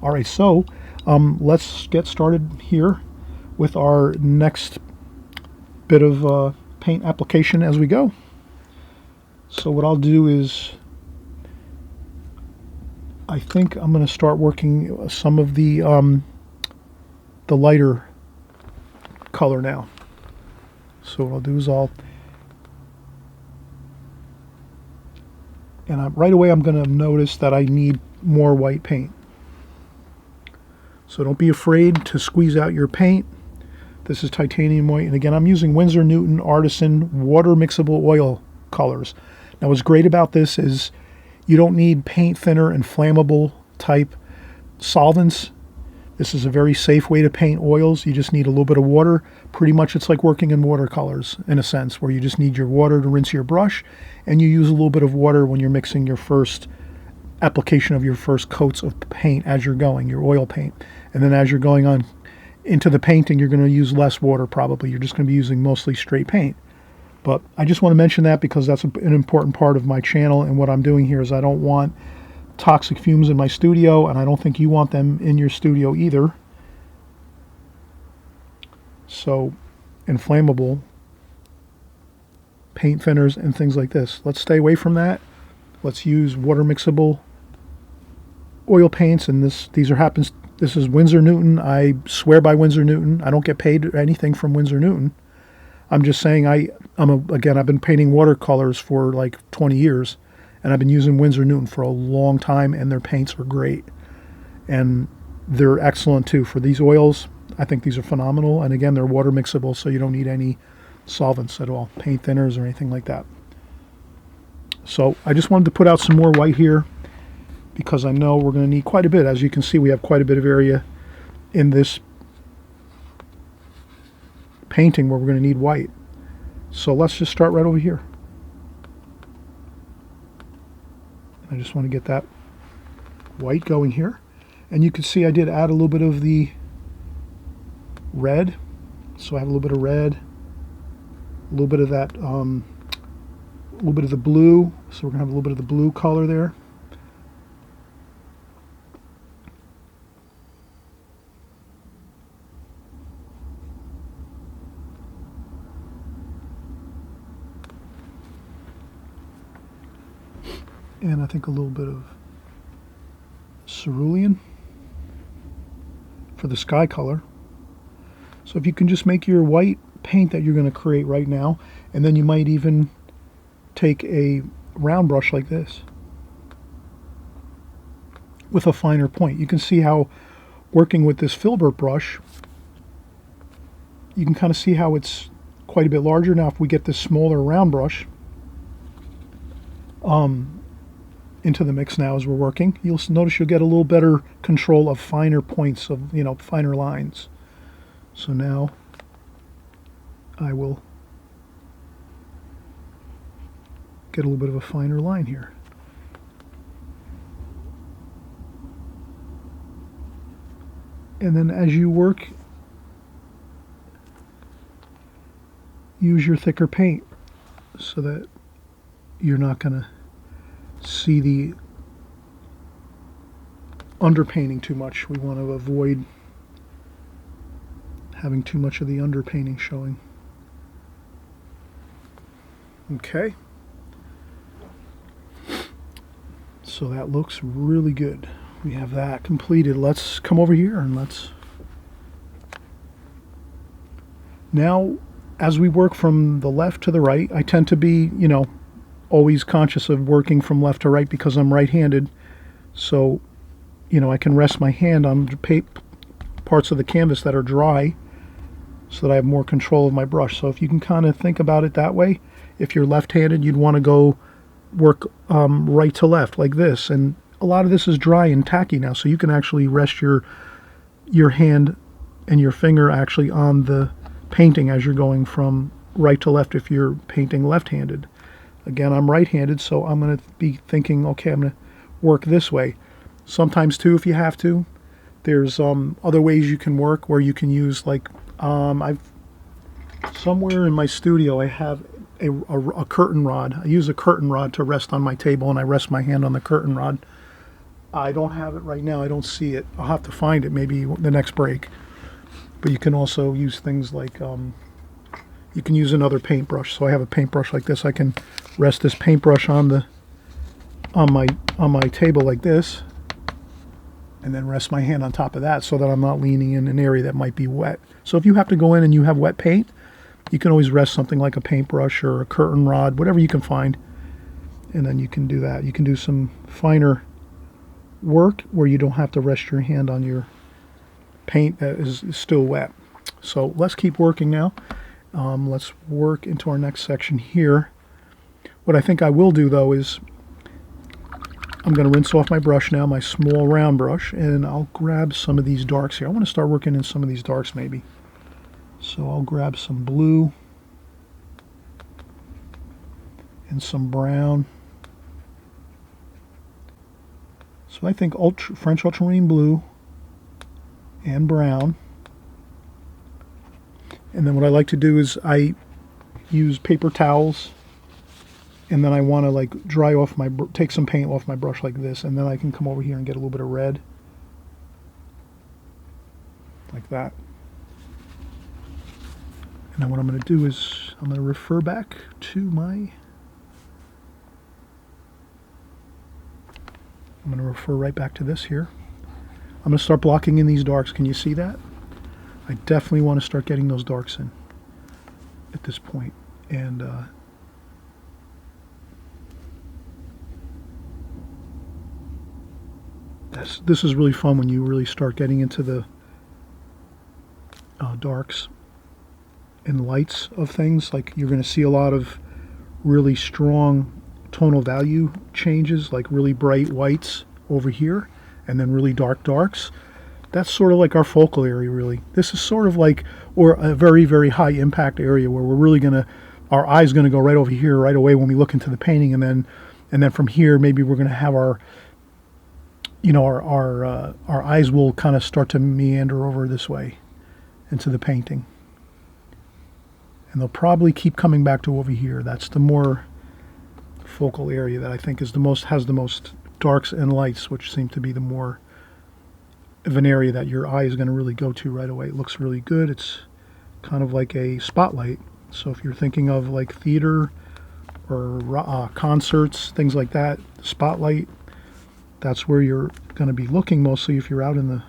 S1: All right, so let's get started here with our next bit of paint application as we go. So what I'll do is, I think I'm going to start working some of the lighter color now. So what I'll do is right away I'm going to notice that I need more white paint. So don't be afraid to squeeze out your paint. This is titanium white, and again, I'm using Winsor Newton Artisan water mixable oil colors. Now what's great about this is you don't need paint thinner and flammable type solvents. This is a very safe way to paint oils. You just need a little bit of water. Pretty much it's like working in watercolors in a sense, where you just need your water to rinse your brush, and you use a little bit of water when you're mixing your first application of your first coats of paint as you're going, your oil paint. And then as you're going on into the painting, you're going to use less water probably. You're just going to be using mostly straight paint. But I just want to mention that because that's an important part of my channel, and what I'm doing here is I don't want toxic fumes in my studio, and I don't think you want them in your studio either. So, inflammable paint thinners and things like this, let's stay away from that. Let's use water mixable oil paints, and this is Winsor Newton. I swear by Winsor Newton. I don't get paid anything from Winsor Newton. I'm just saying again, I've been painting watercolors for like 20 years, and I've been using Winsor Newton for a long time, and their paints are great. And they're excellent too. For these oils, I think these are phenomenal. And again, they're water mixable, so you don't need any solvents at all, paint thinners or anything like that. So I just wanted to put out some more white here because I know we're going to need quite a bit. As you can see, we have quite a bit of area in this painting where we're going to need white. So let's just start right over here. I just want to get that white going here. And you can see I did add a little bit of the red. So I have a little bit of red, a little bit of that, a little bit of the blue. So we're going to have a little bit of the blue color there. And I think a little bit of cerulean for the sky color. So if you can just make your white paint that you're going to create right now, and then you might even take a round brush like this with a finer point. You can see how working with this filbert brush, you can kind of see how it's quite a bit larger. Now if we get this smaller round brush into the mix now as we're working, you'll notice you'll get a little better control of finer points of, finer lines. So now I will get a little bit of a finer line here. And then as you work, use your thicker paint so that you're not going to see the underpainting too much. We want to avoid having too much of the underpainting showing. Okay. So that looks really good. We have that completed. Let's come over here and let's... Now, as we work from the left to the right, I tend to be, always conscious of working from left to right because I'm right-handed. So, I can rest my hand on parts of the canvas that are dry so that I have more control of my brush. So if you can kind of think about it that way, if you're left-handed, you'd want to go work right to left like this. And a lot of this is dry and tacky now, so you can actually rest your hand and your finger actually on the painting as you're going from right to left if you're painting left-handed. Again, I'm right-handed, so I'm going to be thinking, okay, I'm going to work this way. Sometimes too, if you have to, there's other ways you can work where you can use, like, I've somewhere in my studio I have a curtain rod. I use a curtain rod to rest on my table, and I rest my hand on the curtain rod. I don't have it right now. I don't see it. I'll have to find it maybe the next break. But you can also use things like, you can use another paintbrush. So I have a paintbrush like this. I can rest this paintbrush on my table like this, and then rest my hand on top of that so that I'm not leaning in an area that might be wet. So if you have to go in and you have wet paint, you can always rest something like a paintbrush or a curtain rod, whatever you can find, and then you can do that. You can do some finer work where you don't have to rest your hand on your paint that is still wet. So let's keep working now. Let's work into our next section here. What I think I will do though is I'm going to rinse off my brush now, my small round brush, and I'll grab some of these darks here. I want to start working in some of these darks maybe. So I'll grab some blue and some brown. So I think French ultramarine blue and brown. And then what I like to do is I use paper towels, and then I want to like dry off take some paint off my brush like this, and then I can come over here and get a little bit of red like that. And then what I'm going to do is I'm going to refer back to I'm going to refer right back to this here. I'm going to start blocking in these darks. Can you see that? I definitely want to start getting those darks in at this point. And this is really fun when you really start getting into the darks and lights of things. Like, you're going to see a lot of really strong tonal value changes, like really bright whites over here and then really dark darks. That's sort of like our focal area, really. This is sort of like, or a very, very high impact area where we're really going to, our eye's going to go right over here right away when we look into the painting, and then from here maybe we're going to have our, you know, our eyes will kind of start to meander over this way into the painting. And they'll probably keep coming back to over here. That's the more focal area that I think is has the most darks and lights, which seem to be the more of an area that your eye is going to really go to right away. It looks really good. It's kind of like a spotlight. So if you're thinking of like theater or concerts, things like that, spotlight, that's where you're going to be looking mostly if you're out in the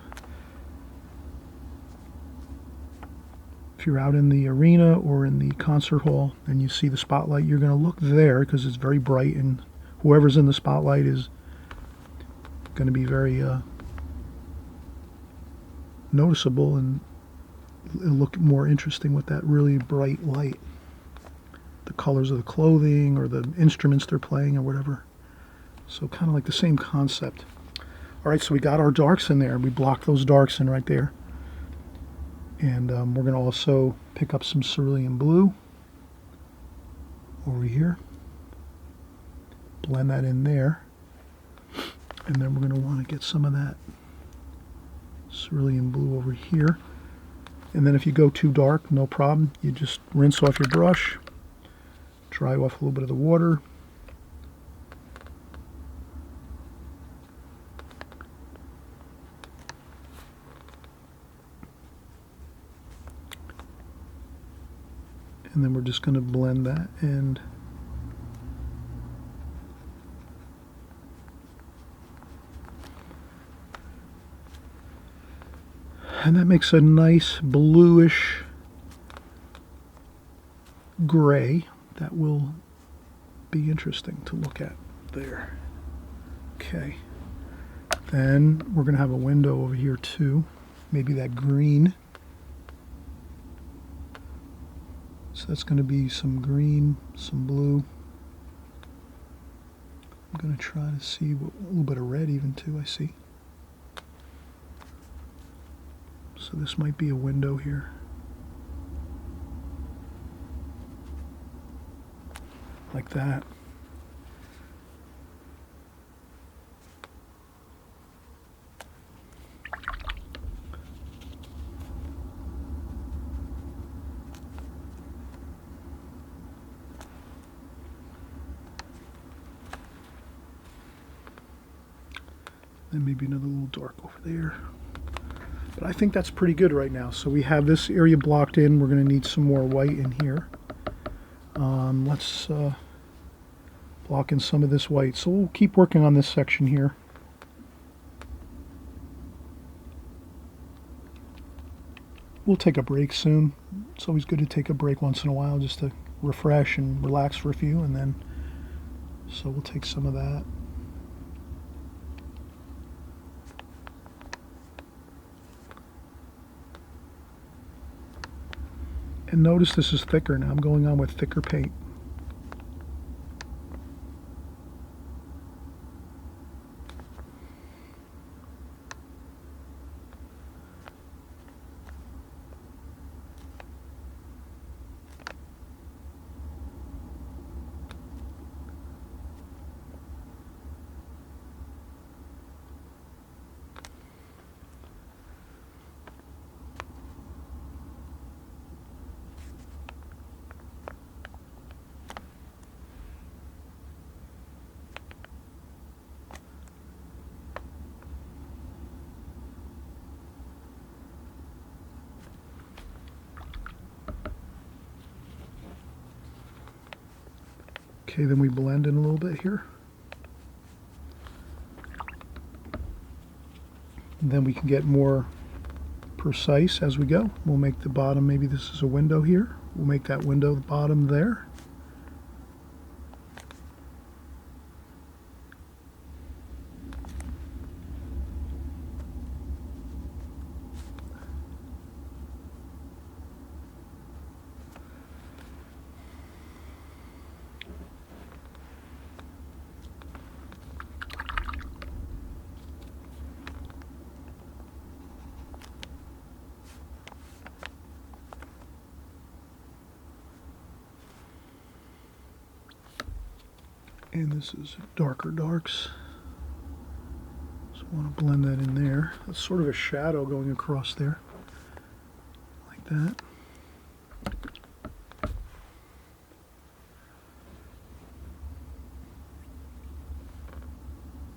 S1: arena or in the concert hall and you see the spotlight, you're going to look there because it's very bright, and whoever's in the spotlight is going to be very noticeable, and it'll look more interesting with that really bright light. The colors of the clothing or the instruments they're playing or whatever. So kind of like the same concept. All right, so we got our darks in there. We blocked those darks in right there. And we're going to also pick up some cerulean blue over here. Blend that in there. And then we're going to want to get some of that cerulean blue over here. And then if you go too dark, no problem. You just rinse off your brush, dry off a little bit of the water. And then we're just going to blend that in. And that makes a nice bluish gray that will be interesting to look at there. Okay. Then we're going to have a window over here too. Maybe that green. So that's going to be some green, some blue. I'm going to try to see a little bit of red even too, I see. So this might be a window here. Like that. And maybe another little dark over there. But I think that's pretty good right now. So we have this area blocked in. We're going to need some more white in here. Let's block in some of this white. So we'll keep working on this section here. We'll take a break soon. It's always good to take a break once in a while just to refresh and relax for a few, and then so we'll take some of that. And notice this is thicker now. I'm going on with thicker paint. Okay, then we blend in a little bit here. And then we can get more precise as we go. We'll make the bottom, maybe this is a window here. We'll make that window the bottom there. And this is darker darks. So I want to blend that in there. That's sort of a shadow going across there. Like that.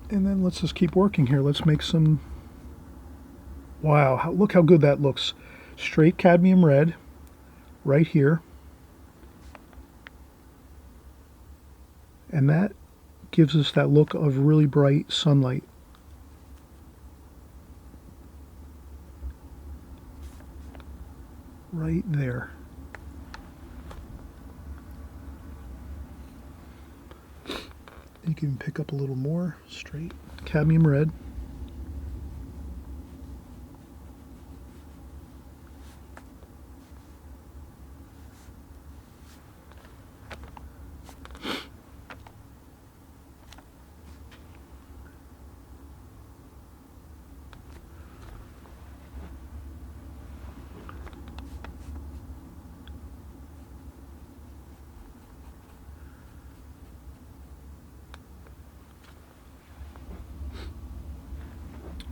S1: And then let's just keep working here. Let's make some... Wow, look how good that looks. Straight cadmium red right here. And that gives us that look of really bright sunlight. Right there. You can pick up a little more straight cadmium red.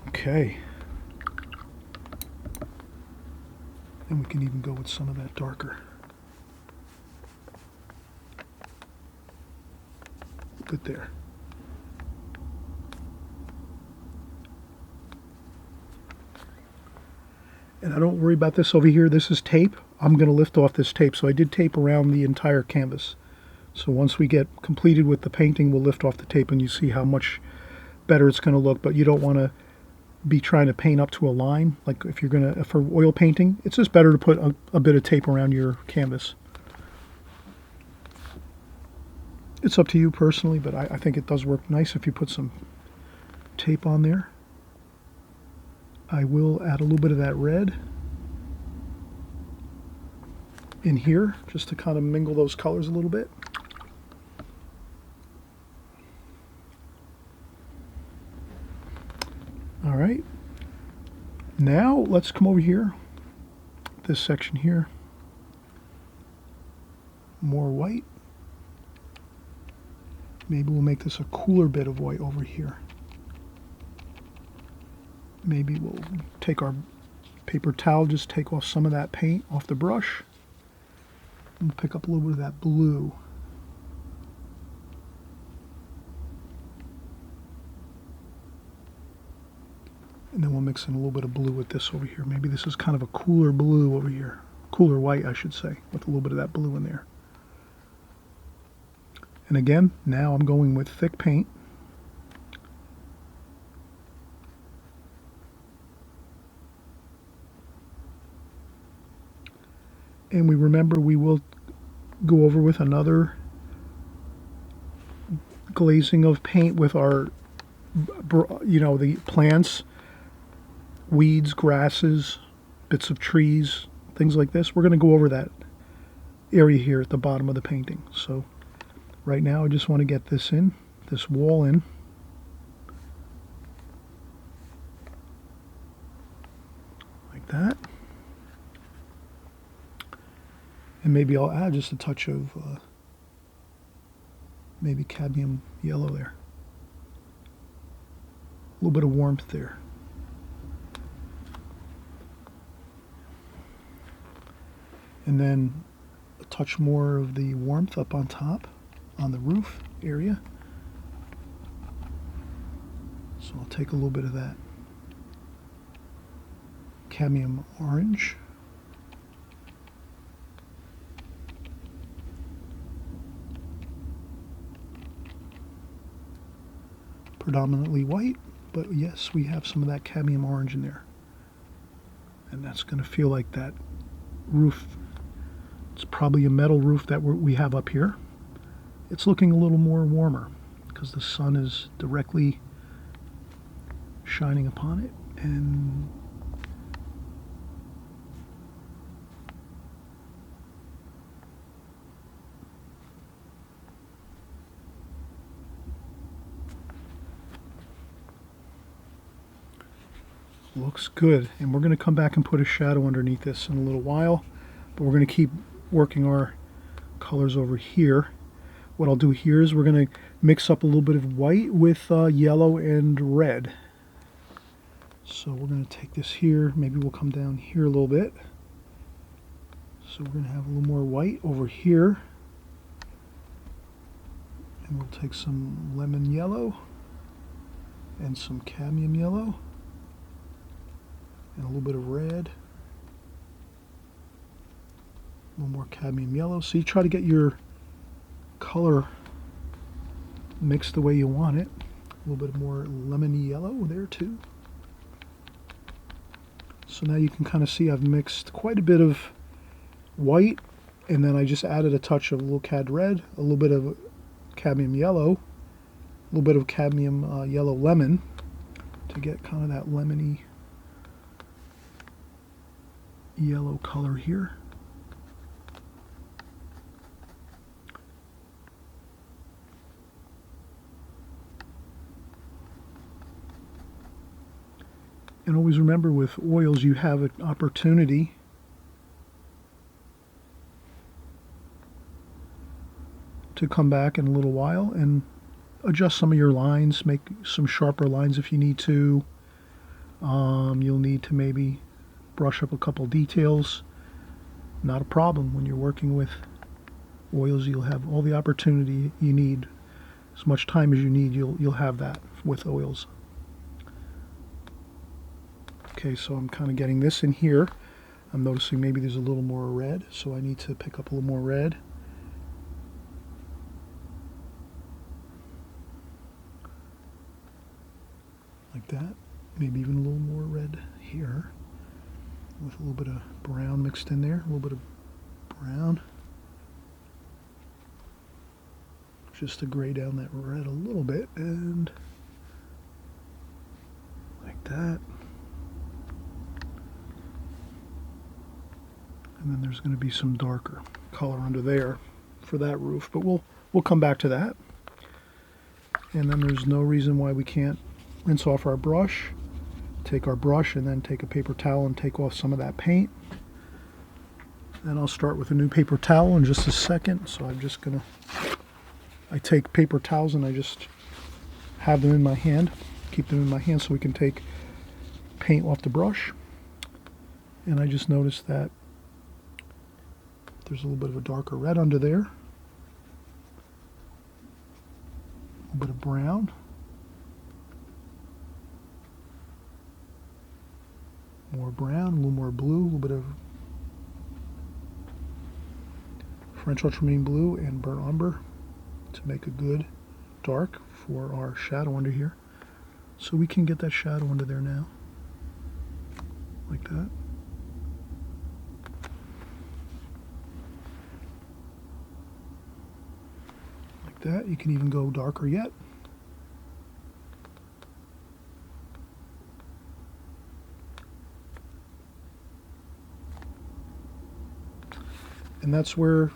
S1: Okay. And we can even go with some of that darker. Good there. And I don't worry about this over here. This is tape. I'm going to lift off this tape. So I did tape around the entire canvas. So once we get completed with the painting, we'll lift off the tape and you see how much better it's going to look. But you don't want to be trying to paint up to a line. Like if you're going to, for oil painting, it's just better to put a bit of tape around your canvas. It's up to you personally, but I think it does work nice if you put some tape on there. I will add a little bit of that red in here just to kind of mingle those colors a little bit. Now let's come over here, this section here, more white. Maybe we'll make this a cooler bit of white over here. Maybe we'll take our paper towel, just take off some of that paint off the brush, and pick up a little bit of that blue. And then we'll mix in a little bit of blue with this over here. Maybe this is kind of a cooler blue over here. Cooler white, I should say, with a little bit of that blue in there. And again, now I'm going with thick paint. And we remember we will go over with another glazing of paint with our, the plants, weeds, grasses, bits of trees, things like this. We're going to go over that area here at the bottom of the painting. So right now I just want to get this wall in. Like that. And maybe I'll add just a touch of maybe cadmium yellow there. A little bit of warmth there. And then a touch more of the warmth up on top, on the roof area. So I'll take a little bit of that cadmium orange. Predominantly white, but yes, we have some of that cadmium orange in there. And that's going to feel like that roof. It's probably a metal roof that we have up here. It's looking a little more warmer because the sun is directly shining upon it. And looks good. And we're going to come back and put a shadow underneath this in a little while, but we're going to keep working our colors over here. What I'll do here is we're going to mix up a little bit of white with yellow and red. So we're going to take this here, maybe we'll come down here a little bit. So we're going to have a little more white over here. And we'll take some lemon yellow and some cadmium yellow and a little bit of red. A little more cadmium yellow. So you try to get your color mixed the way you want it. A little bit more lemony yellow there too. So now you can kind of see I've mixed quite a bit of white, and then I just added a touch of a little cad red, a little bit of cadmium yellow, a little bit of cadmium yellow lemon to get kind of that lemony yellow color here. And always remember, with oils you have an opportunity to come back in a little while and adjust some of your lines, make some sharper lines if you need to. You'll need to maybe brush up a couple details. Not a problem. When you're working with oils, you'll have all the opportunity you need. As much time as you need, you'll have that with oils. Okay, so I'm kind of getting this in here. I'm noticing maybe there's a little more red, so I need to pick up a little more red. Like that. Maybe even a little more red here, with a little bit of brown mixed in there, a little bit of brown. Just to gray down that red a little bit, and like that. And then there's going to be some darker color under there for that roof, but we'll come back to that. And then there's no reason why we can't rinse off our brush, take our brush and then take a paper towel and take off some of that paint. Then I'll start with a new paper towel in just a second. So I'm just gonna, I take paper towels and I just have them in my hand, keep them in my hand so we can take paint off the brush. And I just noticed that there's a little bit of a darker red under there. A little bit of brown. More brown, a little more blue, a little bit of French ultramarine blue and burnt umber to make a good dark for our shadow under here. So we can get that shadow under there now, like that. Like that. You can even go darker yet. And that's where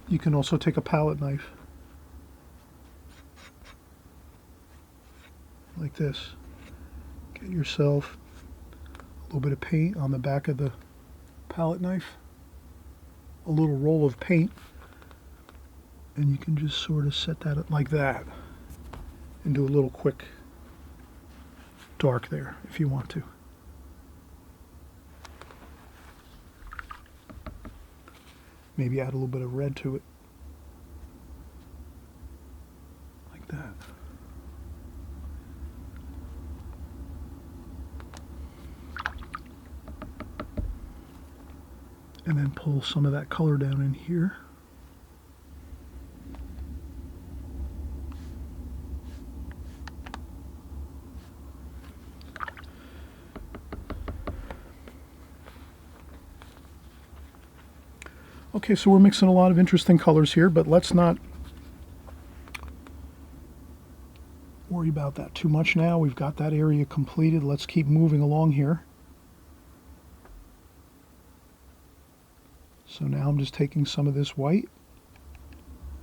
S1: you can also take a palette knife, like this. Get yourself a little bit of paint on the back of the palette knife, a little roll of paint, and you can just sort of set that up like that and do a little quick dark there if you want to. Maybe add a little bit of red to it, like that. And then pull some of that color down in here. Okay, so we're mixing a lot of interesting colors here, but let's not worry about that too much now. We've got that area completed. Let's keep moving along here. So now I'm just taking some of this white,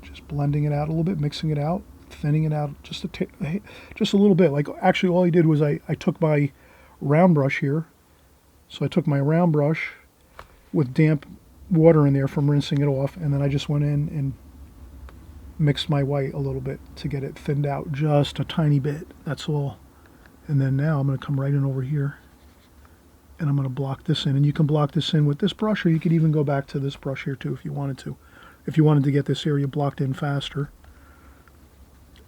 S1: just blending it out a little bit, mixing it out, thinning it out just a little bit. Like actually all I did was I took my round brush here. So I took my round brush with damp water in there from rinsing it off, and then I just went in and mixed my white a little bit to get it thinned out just a tiny bit. That's all. And then now I'm going to come right in over here and I'm going to block this in. And you can block this in with this brush, or you could even go back to this brush here too if you wanted to. If you wanted to get this area blocked in faster,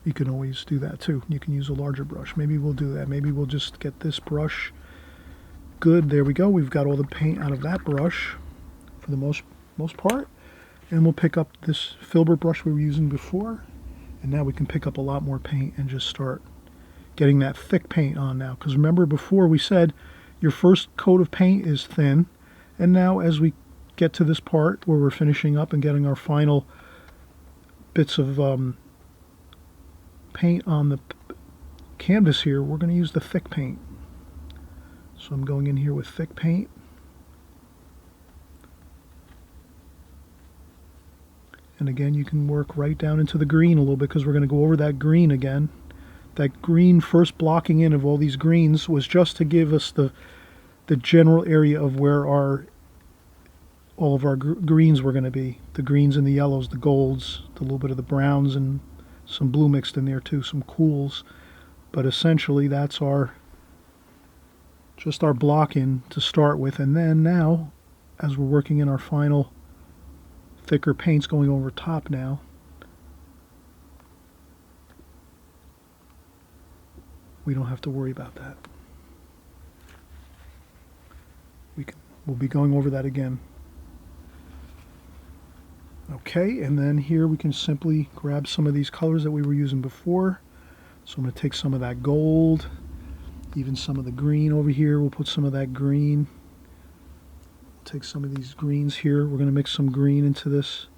S1: you can always do that too. You can use a larger brush. Maybe we'll do that. Maybe we'll just get this brush. Good, there we go. We've got all the paint out of that brush for the most part. And we'll pick up this filbert brush we were using before, and now we can pick up a lot more paint and just start getting that thick paint on now. Because remember before we said your first coat of paint is thin, and now as we get to this part where we're finishing up and getting our final bits of paint on the canvas here, we're going to use the thick paint. So I'm going in here with thick paint. And again, you can work right down into the green a little bit because we're going to go over that green again. That green first blocking in of all these greens was just to give us the general area of where all of our greens were going to be. The greens and the yellows, the golds, a little bit of the browns, and some blue mixed in there too, some cools. But essentially that's just our block in to start with. And then now, as we're working in our final thicker paints going over top now, we don't have to worry about that. We'll be going over that again. Okay, and then here we can simply grab some of these colors that we were using before. So I'm going to take some of that gold, even some of the green over here. We'll put some of that green. Take some of these greens here. We're going to mix some green into this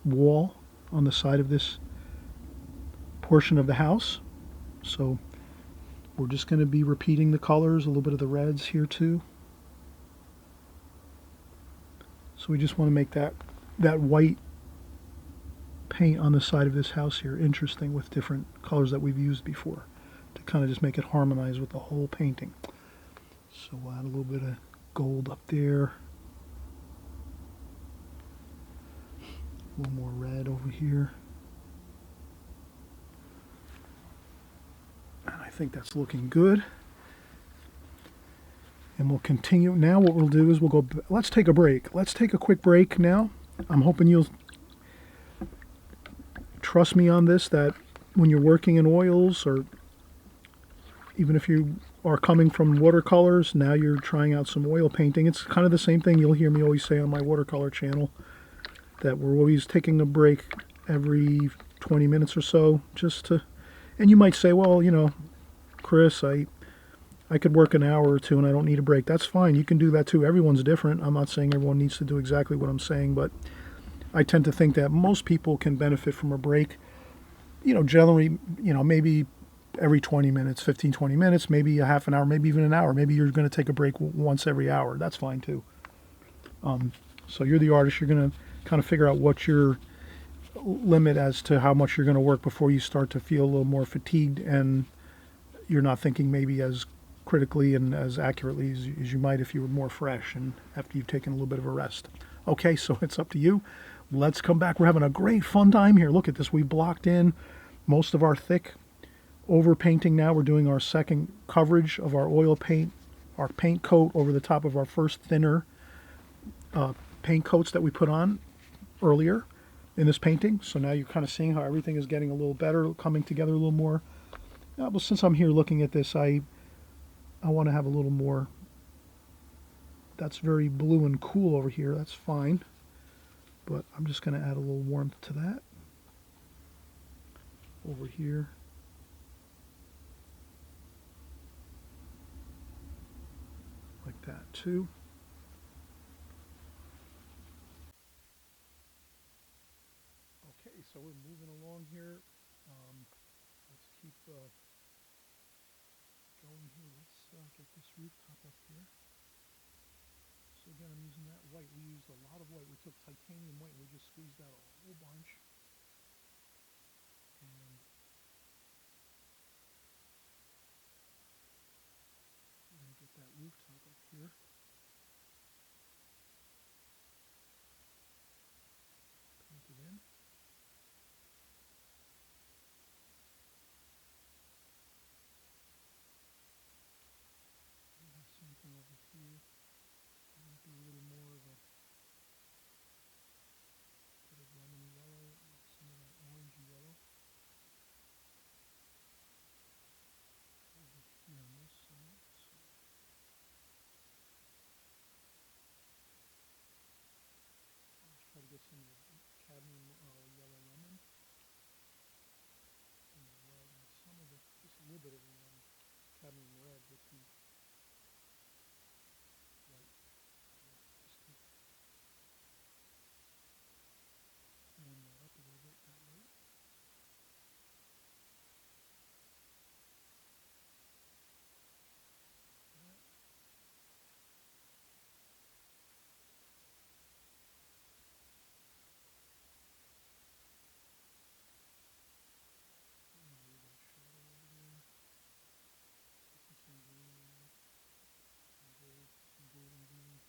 S1: wall on the side of this portion of the house. So we're just going to be repeating the colors, a little bit of the reds here too. So we just want to make that white paint on the side of this house here interesting with different colors that we've used before to kind of just make it harmonize with the whole painting. So we'll add a little bit of gold up there. A little more red over here. And I think that's looking good. And we'll continue. Now what we'll do is we'll go, let's take a break. Let's take a quick break now. I'm hoping you'll trust me on this, that when you're working in oils, or even if you are coming from watercolors, now you're trying out some oil painting. It's kind of the same thing you'll hear me always say on my watercolor channel, that we're always taking a break every 20 minutes or so, just to, and you might say, well, you know, Chris, I could work an hour or two and I don't need a break. That's fine. You can do that too. Everyone's different. I'm not saying everyone needs to do exactly what I'm saying, but I tend to think that most people can benefit from a break. You know, generally, you know, maybe every 20 minutes, 15, 20 minutes, maybe a half an hour, maybe even an hour. Maybe you're going to take a break once every hour. That's fine too. So you're the artist. You're going to kind of figure out what your limit as to how much you're going to work before you start to feel a little more fatigued and you're not thinking maybe as critically and as accurately as you might if you were more fresh and after you've taken a little bit of a rest. Okay, so it's up to you. Let's come back. We're having a great fun time here. Look at this. We blocked in most of our thick over painting now. We're doing our second coverage of our oil paint, our paint coat over the top of our first thinner paint coats that we put on earlier in this painting. So now you're kind of seeing how everything is getting a little better, coming together a little more. Well, since I'm here looking at this, I want to have a little more. That's very blue and cool over here. That's fine. But I'm just going to add a little warmth to that over here. Like that too. Okay, so we're moving along here. Let's keep going here. Let's get this rooftop up here. So again, I'm using that white. We used a lot of white. We took titanium white and we just squeezed out a whole bunch. And we're going to get that rooftop up here. Painted in. And the same thing over here. It might be a little more of a bit of lemon yellow and some of that orangey yellow over here on this side. So let's try to get some of the cadmium yellow lemon and the red and some of the, just a little bit of the cadmium red with the white. Just to warm that up a little bit, that white. Like that. And a little bit of shadow over there. Taking some green in there. Some gold, some golden green.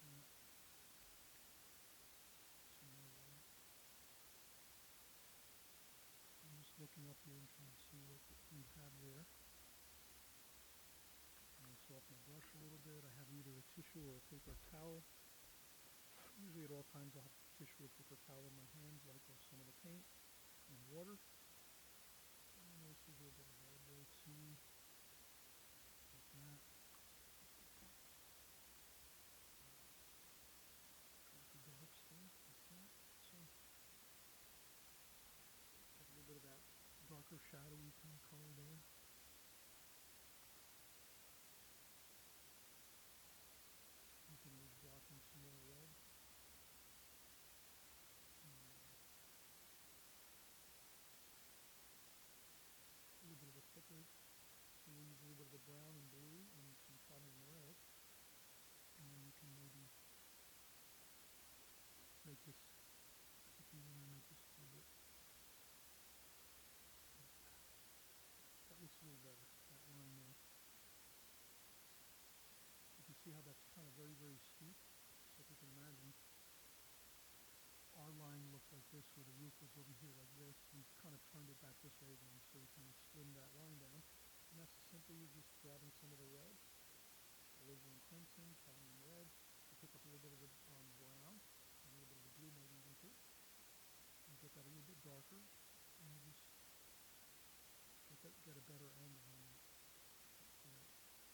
S1: That. Some more white. I'm just looking up here and trying to see what we have there. Rinse off my brush a little bit. I have either a tissue or a paper towel. Usually at all times I'll have tissue or paper towel in my hand, wipe off some of the paint and water. And this is a little bit of hellebore too, like that. Darker darks there, like that. So get a little bit of that darker shadowy kind of color there. We can always block in some more red. And is over here like this. We've kind of turned it back this way again, so we kind of slimmed that line down. And that's simply just grabbing some of the red, alizarin crimson, cadmium red. You pick up a little bit of the brown, and a little bit of the blue maybe even too. And get that a little bit darker, and you just get a better angle on that. You know,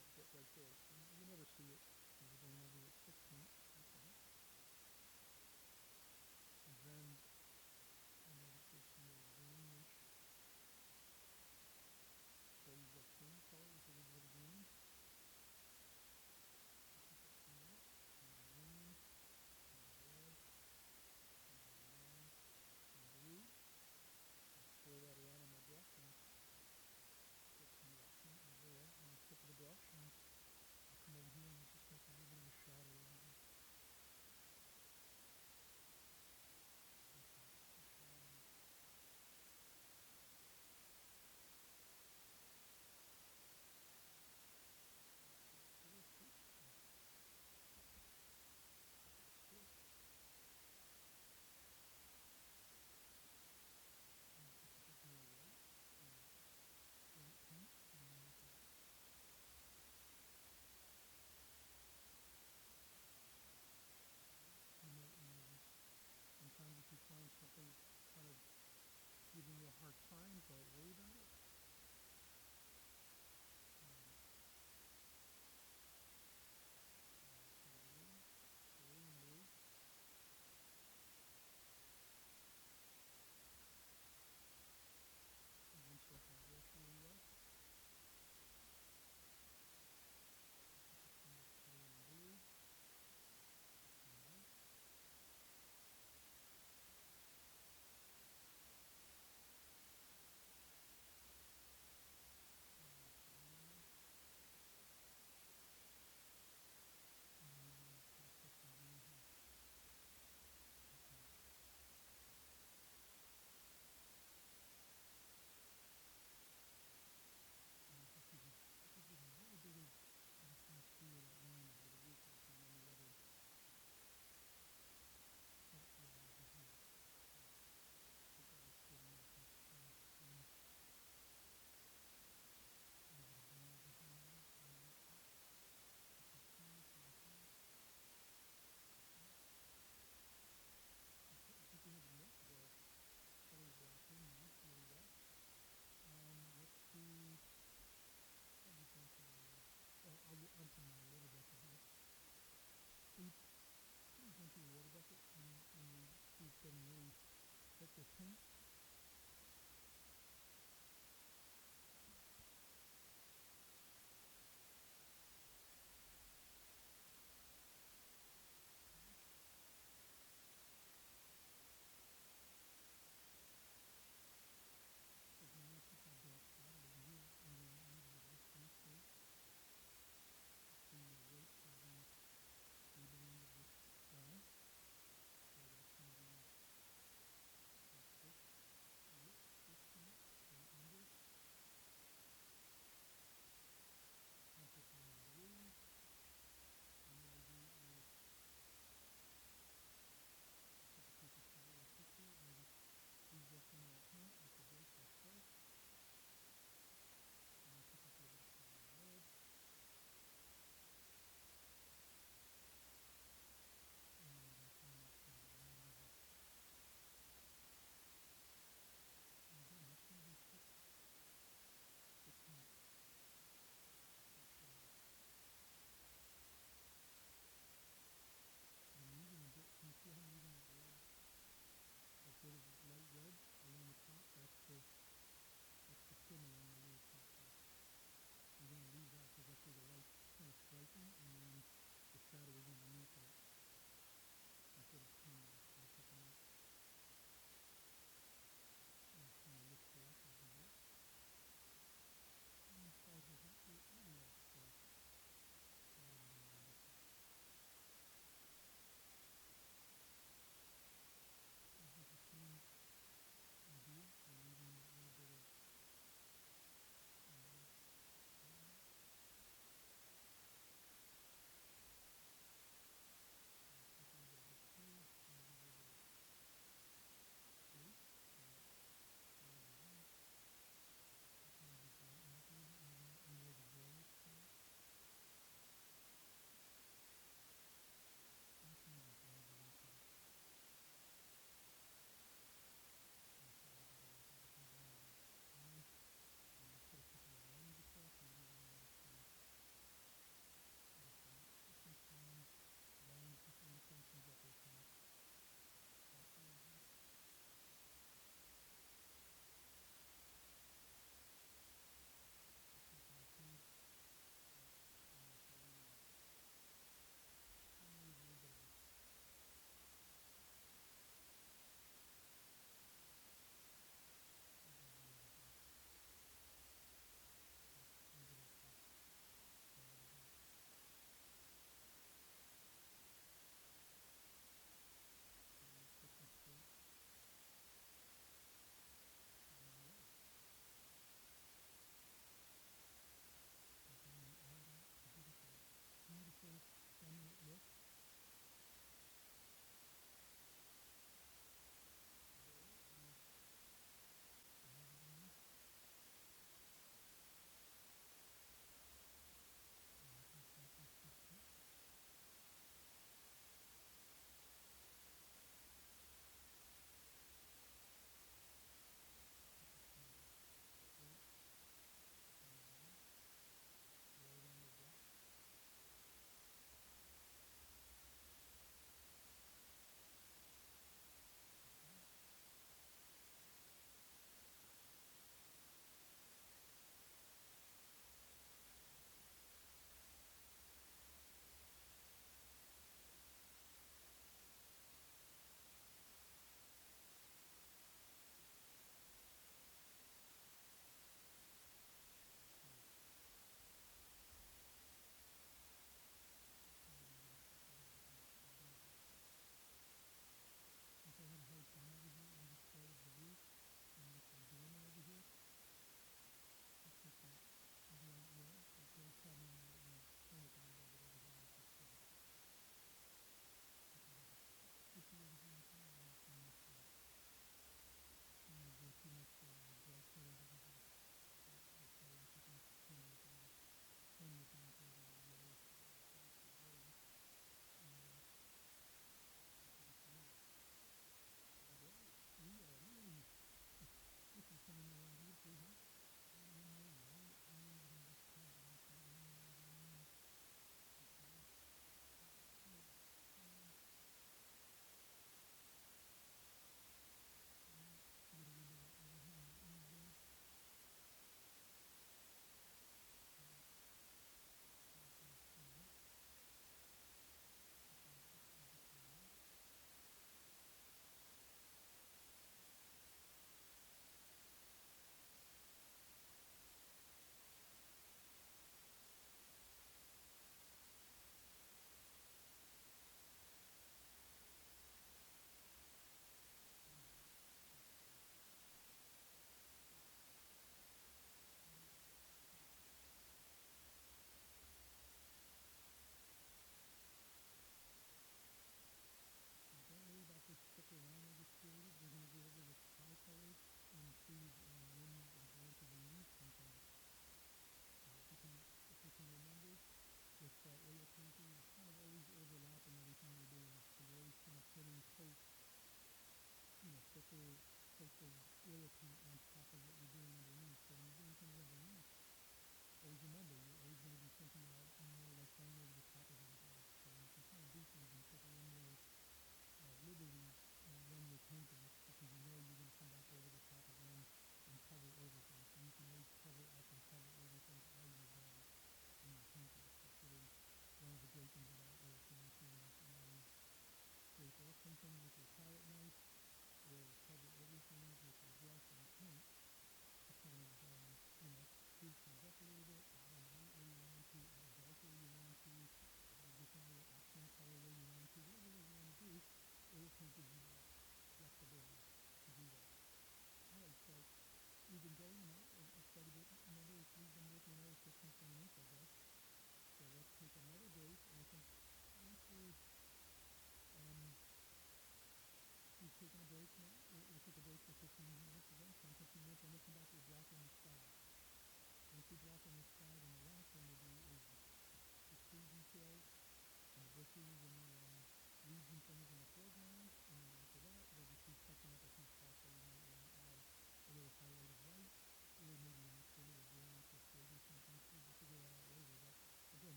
S1: that bit right there. And you never see it because we're going over with thick paint. That's all. And then I notice there's some more greenish. So I use that same color with a little bit of green. Pick up some of that. Some of the green.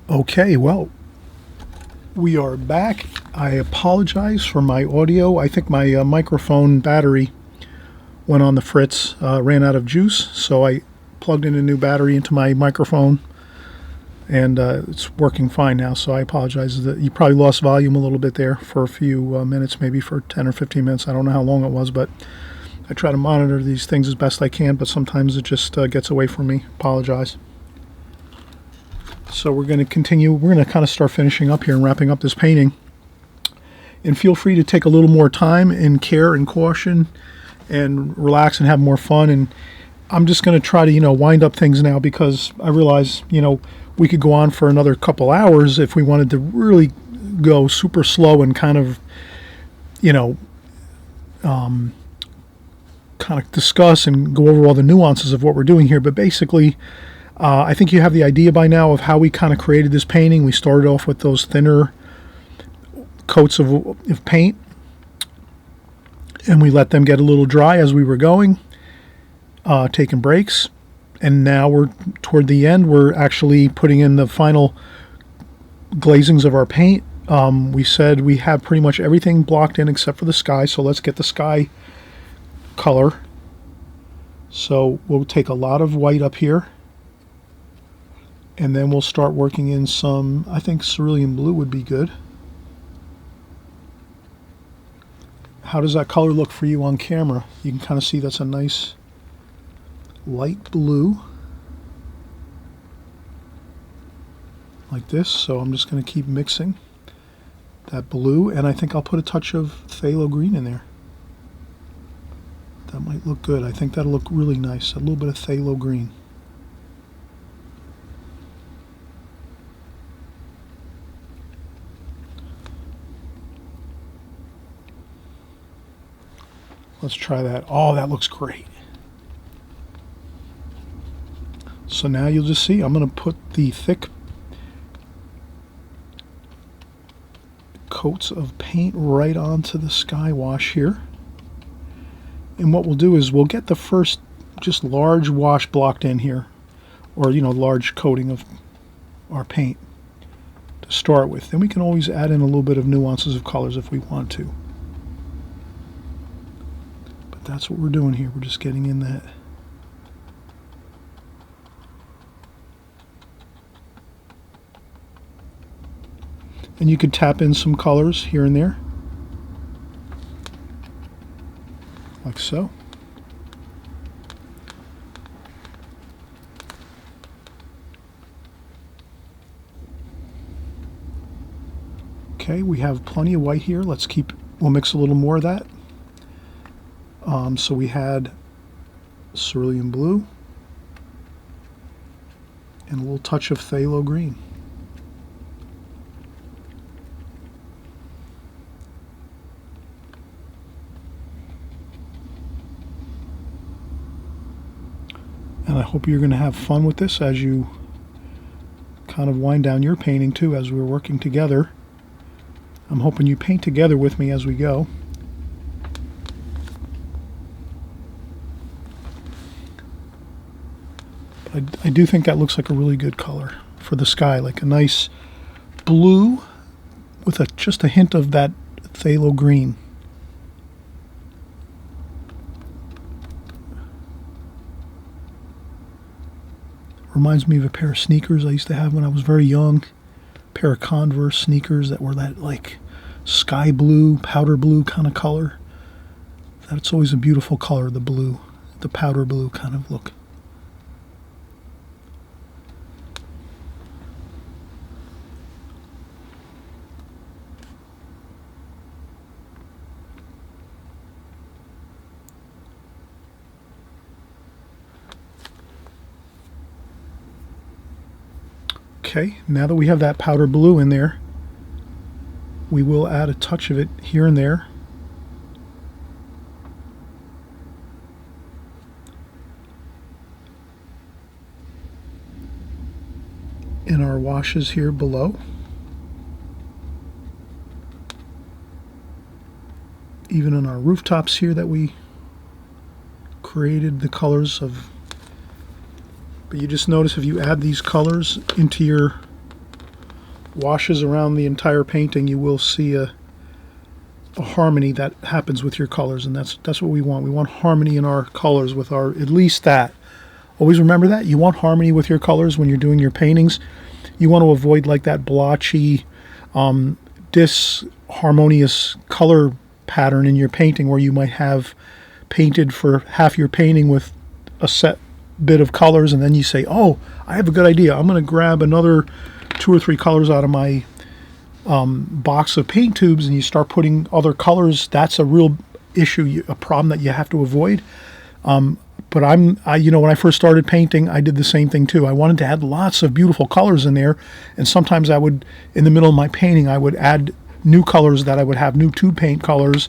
S1: Okay, well, we are back. I apologize for my audio. I think my microphone battery went on the fritz, ran out of juice, so I plugged in a new battery into my microphone, and it's working fine now. So I apologize that you probably lost volume a little bit there for a few minutes, maybe for 10 or 15 minutes. I don't know how long it was, but I try to monitor these things as best I can, but sometimes it just gets away from me. Apologize. So we're going to continue. We're going to kind of start finishing up here and wrapping up this painting. And feel free to take a little more time and care and caution and relax and have more fun. And I'm just going to try to, wind up things now, because I realize, we could go on for another couple hours if we wanted to really go super slow and kind of, kind of discuss and go over all the nuances of what we're doing here. But basically, I think you have the idea by now of how we kind of created this painting. We started off with those thinner coats of paint, and we let them get a little dry as we were going, taking breaks. And now we're toward the end. We're actually putting in the final glazings of our paint. We said we have pretty much everything blocked in except for the sky, so let's get the sky color. So we'll take a lot of white up here, and then we'll start working in some, I think cerulean blue would be good. How does that color look for you on camera? You can kind of see that's a nice light blue, like this. So I'm just going to keep mixing that blue, and I think I'll put a touch of phthalo green in there. That might look good. I think that'll look really nice. A little bit of phthalo green. Let's try that. Oh, that looks great. So now you'll just see, I'm going to put the thick coats of paint right onto the sky wash here. And what we'll do is we'll get the first just large wash blocked in here, or large coating of our paint to start with. Then we can always add in a little bit of nuances of colors if we want to. But that's what we're doing here. We're just getting in that. And you could tap in some colors here and there, like so. Okay, we have plenty of white here. We'll mix a little more of that. So we had cerulean blue and a little touch of phthalo green. And I hope you're going to have fun with this as you kind of wind down your painting too, as we're working together. I'm hoping you paint together with me as we go. I do think that looks like a really good color for the sky, like a nice blue with just a hint of that phthalo green. Reminds me of a pair of sneakers I used to have when I was very young. A pair of Converse sneakers that were that like sky blue, powder blue kind of color. That's always a beautiful color, the blue, the powder blue kind of look. Okay, now that we have that powder blue in there, we will add a touch of it here and there. In our washes here below. Even on our rooftops here that we created the colors of. But you just notice if you add these colors into your washes around the entire painting, you will see a harmony that happens with your colors, and that's what we want. We want harmony in our colors with our, at least that. Always remember that. You want harmony with your colors when you're doing your paintings. You want to avoid like that blotchy, disharmonious color pattern in your painting where you might have painted for half your painting with a set bit of colors, and then you say, oh, I have a good idea. I'm going to grab another 2 or 3 colors out of my box of paint tubes, and you start putting other colors. That's a real issue, a problem that you have to avoid. But you know, when I first started painting, I did the same thing too. I wanted to add lots of beautiful colors in there, and sometimes I would, in the middle of my painting, I would add new colors that I would have new tube paint colors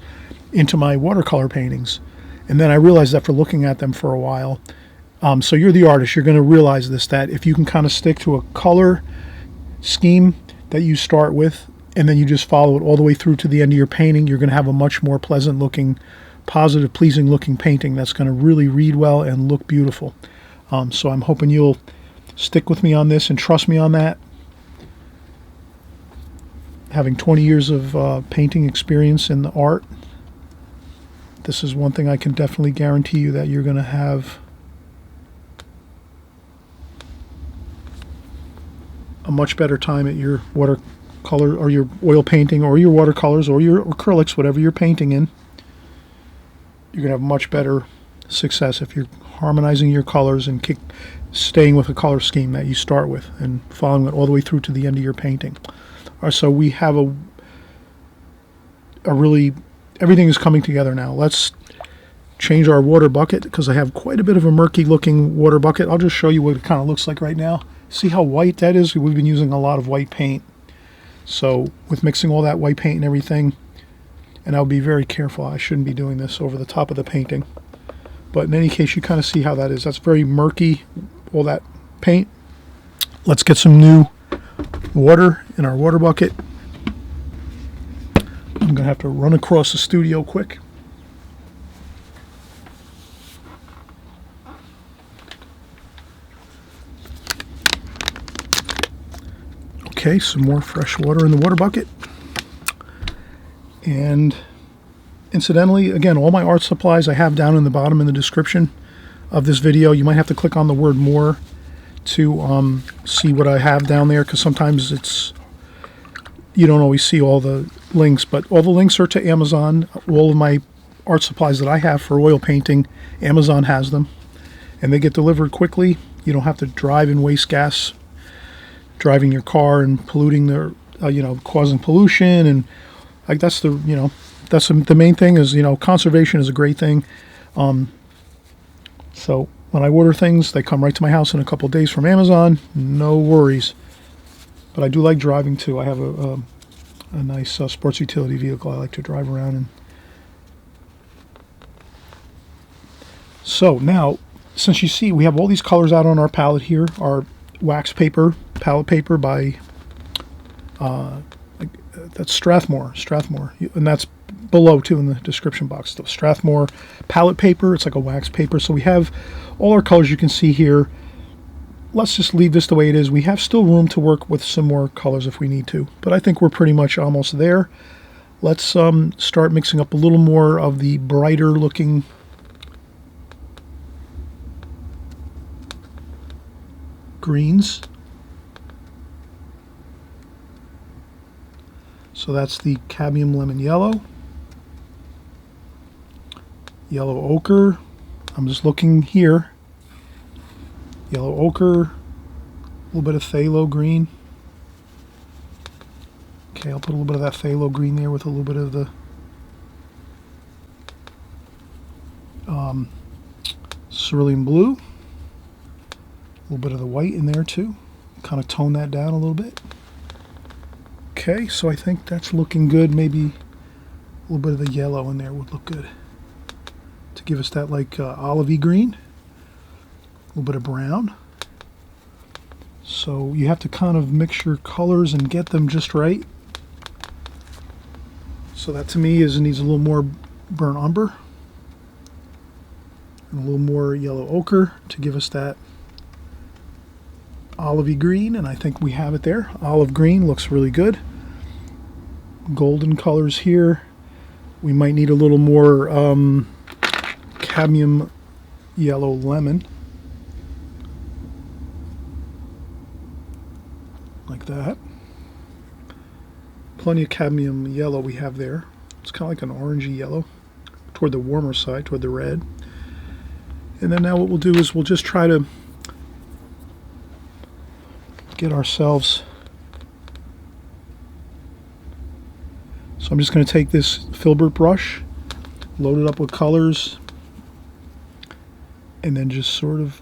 S1: into my watercolor paintings. And then I realized after looking at them for a while, so you're the artist, you're going to realize this, that if you can kind of stick to a color scheme that you start with, and then you just follow it all the way through to the end of your painting, you're going to have a much more pleasant looking, positive, pleasing looking painting that's going to really read well and look beautiful. So I'm hoping you'll stick with me on this and trust me on that. Having 20 years of painting experience in the art, this is one thing I can definitely guarantee you, that you're going to have a much better time at your watercolor or your oil painting or your watercolors or your acrylics, whatever you're painting in. You're going to have much better success if you're harmonizing your colors and staying with a color scheme that you start with and following it all the way through to the end of your painting. All right, so we have a really, everything is coming together now. Let's change our water bucket, because I have quite a bit of a murky looking water bucket. I'll just show you what it kind of looks like right now. See how white that is? We've been using a lot of white paint. So with mixing all that white paint and everything, and I'll be very careful, I shouldn't be doing this over the top of the painting. But in any case, you kind of see how that is. That's very murky, all that paint. Let's get some new water in our water bucket. I'm going to have to run across the studio quick. Okay, some more fresh water in the water bucket. And incidentally, again, all my art supplies I have down in the bottom in the description of this video. You might have to click on the word more to see what I have down there, because sometimes you don't always see all the links, but all the links are to Amazon. All of my art supplies that I have for oil painting, Amazon has them, and they get delivered quickly. You don't have to drive and waste gas driving your car and polluting causing pollution. And like that's the main thing is, conservation is a great thing. So when I order things, they come right to my house in a couple of days from Amazon. No worries. But I do like driving too. I have a nice sports utility vehicle I like to drive around in. So now, since you see we have all these colors out on our palette here, our wax paper, palette paper by that's Strathmore, and that's below too in the description box. The Strathmore palette paper, it's like a wax paper. So we have all our colors you can see here. Let's just leave this the way it is. We have still room to work with some more colors if we need to, but I think we're pretty much almost there. Let's start mixing up a little more of the brighter looking greens. So that's the cadmium lemon yellow, yellow ochre. I'm just looking here. Yellow ochre, a little bit of phthalo green. Okay, I'll put a little bit of that phthalo green there with a little bit of the cerulean blue. A little bit of the white in there too. Kind of tone that down a little bit. Okay, so I think that's looking good. Maybe a little bit of the yellow in there would look good to give us that like olivey green. A little bit of brown. So you have to kind of mix your colors and get them just right. So that to me needs a little more burnt umber and a little more yellow ochre to give us that olivey green, and I think we have it there. Olive green looks really good. Golden colors here. We might need a little more cadmium yellow lemon. Like that. Plenty of cadmium yellow we have there. It's kind of like an orangey yellow toward the warmer side, toward the red. And then now what we'll do is we'll just try to get ourselves. So I'm just going to take this filbert brush, load it up with colors, and then just sort of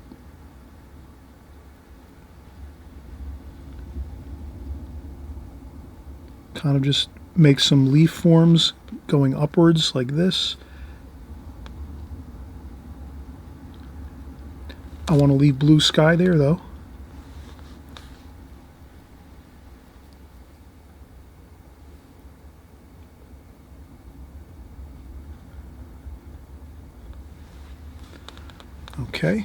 S1: just make some leaf forms going upwards like this. I want to leave blue sky there though. Okay.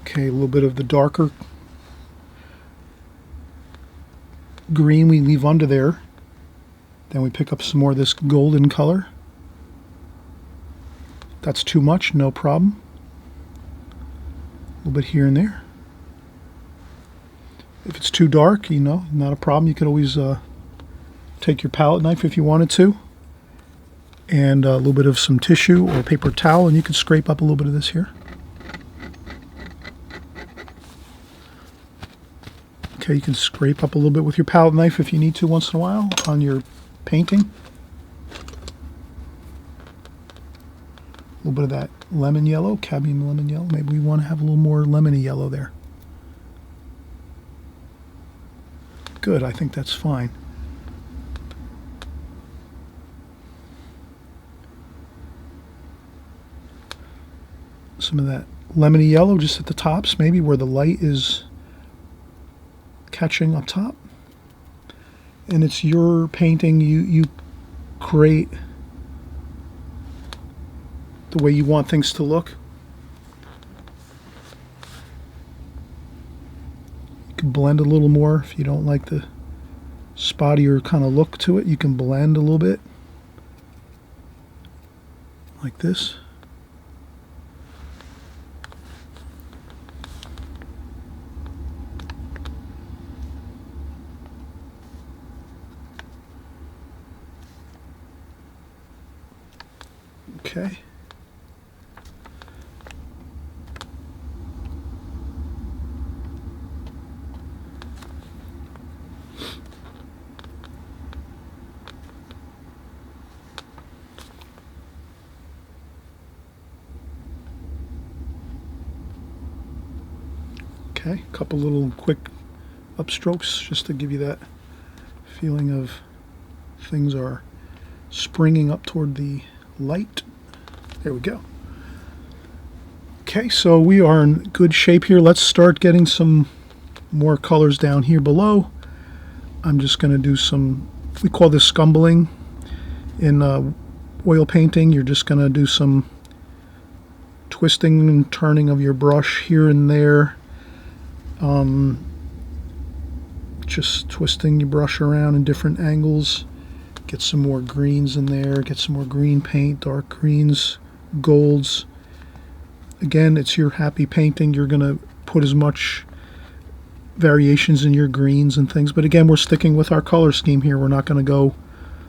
S1: Okay, a little bit of the darker green we leave under there. Then we pick up some more of this golden color. That's too much, no problem. A little bit here and there. If it's too dark, you know, not a problem. You could always take your palette knife if you wanted to, and a little bit of some tissue or paper towel, and you could scrape up a little bit of this here. Okay, you can scrape up a little bit with your palette knife if you need to once in a while on your painting. A little bit of that lemon yellow, cadmium lemon yellow. Maybe we want to have a little more lemony yellow there. Good, I think that's fine. Some of that lemony yellow just at the tops, maybe where the light is catching up top. And it's your painting. You create the way you want things to look. You can blend a little more if you don't like the spottier kind of look to it. You can blend a little bit like this. Okay. Okay, a couple little quick upstrokes just to give you that feeling of things are springing up toward the light. There we go. Okay, so we are in good shape here. Let's start getting some more colors down here below. I'm just going to do some, we call this scumbling in oil painting. You're just going to do some twisting and turning of your brush here and there. Just twisting your brush around in different angles. Get some more greens in there. Get some more green paint, dark greens, golds. Again, it's your happy painting. You're going to put as much variations in your greens and things. But again, we're sticking with our color scheme here. We're not going to go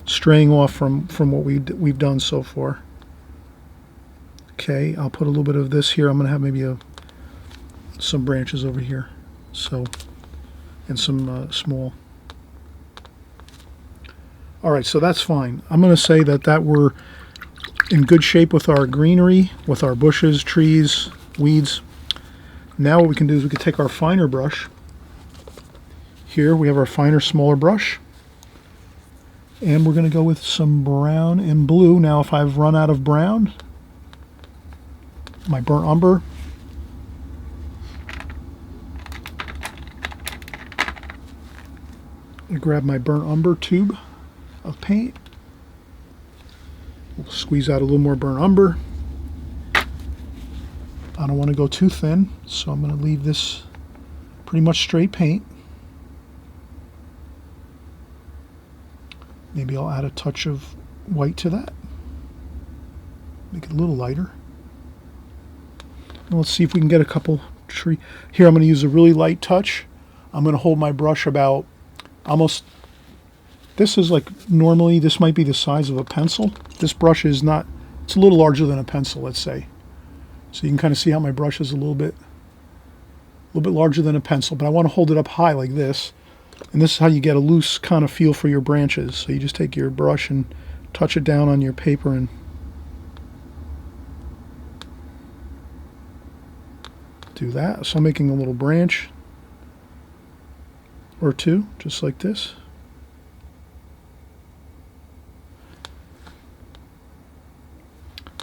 S1: straying off from what we've done so far. Okay, I'll put a little bit of this here. I'm going to have maybe some branches over here. So, and some small. All right, so that's fine. I'm going to say that we're in good shape with our greenery, with our bushes, trees, weeds. Now what we can do is we can take our finer brush. Here we have our finer, smaller brush. And we're going to go with some brown and blue. Now if I've run out of brown, my burnt umber, I grab my burnt umber tube of paint. We'll squeeze out a little more burnt umber. I don't want to go too thin, so I'm going to leave this pretty much straight paint. Maybe I'll add a touch of white to that. Make it a little lighter. And let's see if we can get a couple tree. Here I'm going to use a really light touch. I'm going to hold my brush about almost, this is like, normally this might be the size of a pencil. This brush is not, it's a little larger than a pencil, let's say. So you can kind of see how my brush is a little bit larger than a pencil, but I want to hold it up high like this. And this is how you get a loose kind of feel for your branches. So you just take your brush and touch it down on your paper and do that. So I'm making a little branch or two, just like this.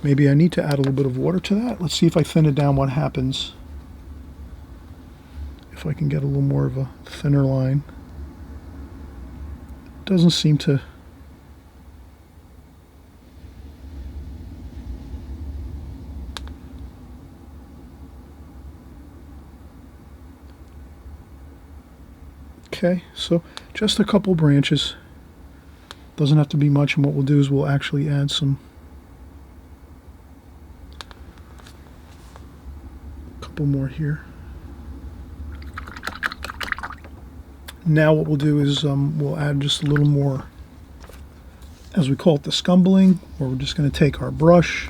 S1: Maybe I need to add a little bit of water to that. Let's see if I thin it down, what happens. If I can get a little more of a thinner line. Doesn't seem to. Okay, so just a couple branches. Doesn't have to be much, and what we'll do is we'll actually add some couple more here. Now what we'll do is we'll add just a little more, as we call it, the scumbling, where we're just going to take our brush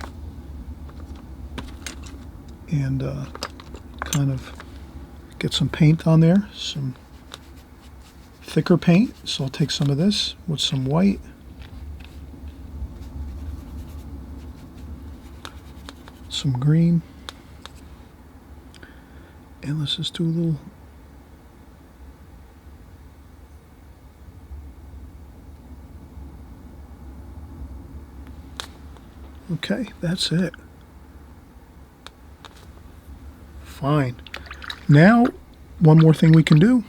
S1: and kind of get some paint on there, some thicker paint. So I'll take some of this with some white. Some green. And let's just do a little. Okay, that's it. Fine. Now, one more thing we can do.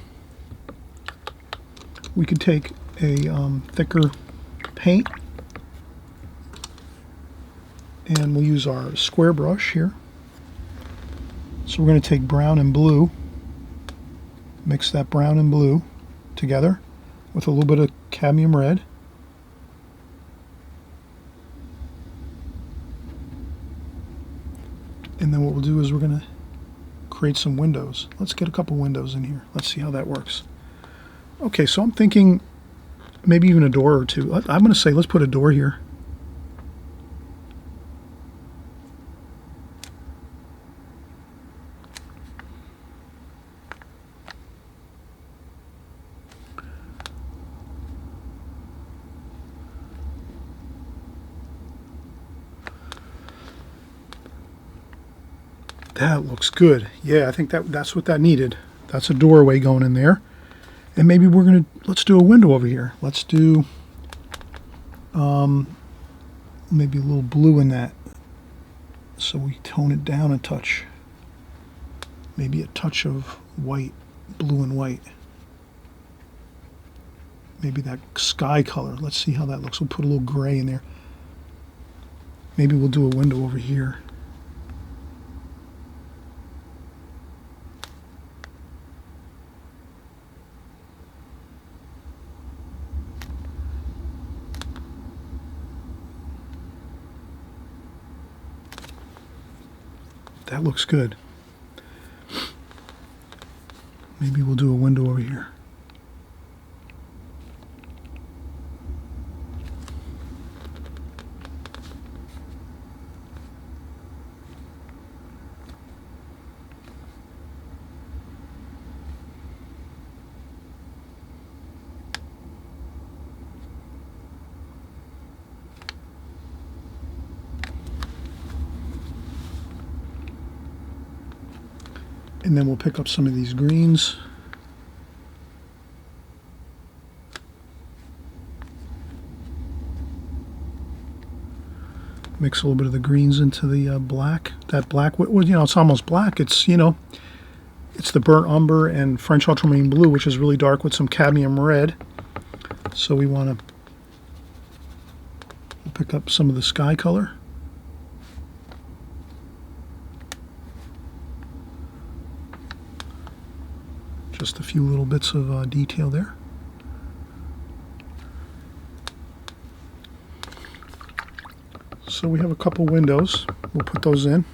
S1: We could take a thicker paint, and we'll use our square brush here. So we're going to take brown and blue, mix that brown and blue together with a little bit of cadmium red. And then what we'll do is we're going to create some windows. Let's get a couple windows in here. Let's see how that works. Okay, so I'm thinking maybe even a door or two. I'm going to say let's put a door here. That looks good. Yeah, I think that's what that needed. That's a doorway going in there. And maybe let's do a window over here. Let's do maybe a little blue in that. So we tone it down a touch. Maybe a touch of white, blue and white. Maybe that sky color. Let's see how that looks. We'll put a little gray in there. Maybe we'll do a window over here. That looks good. Maybe we'll do a window over here. And then we'll pick up some of these greens. Mix a little bit of the greens into the black. That black, well, you know, it's almost black. It's, you know, it's the burnt umber and French ultramarine blue, which is really dark with some cadmium red. So we want to pick up some of the sky color. Just a few little bits of detail there. So we have a couple windows. We'll put those in.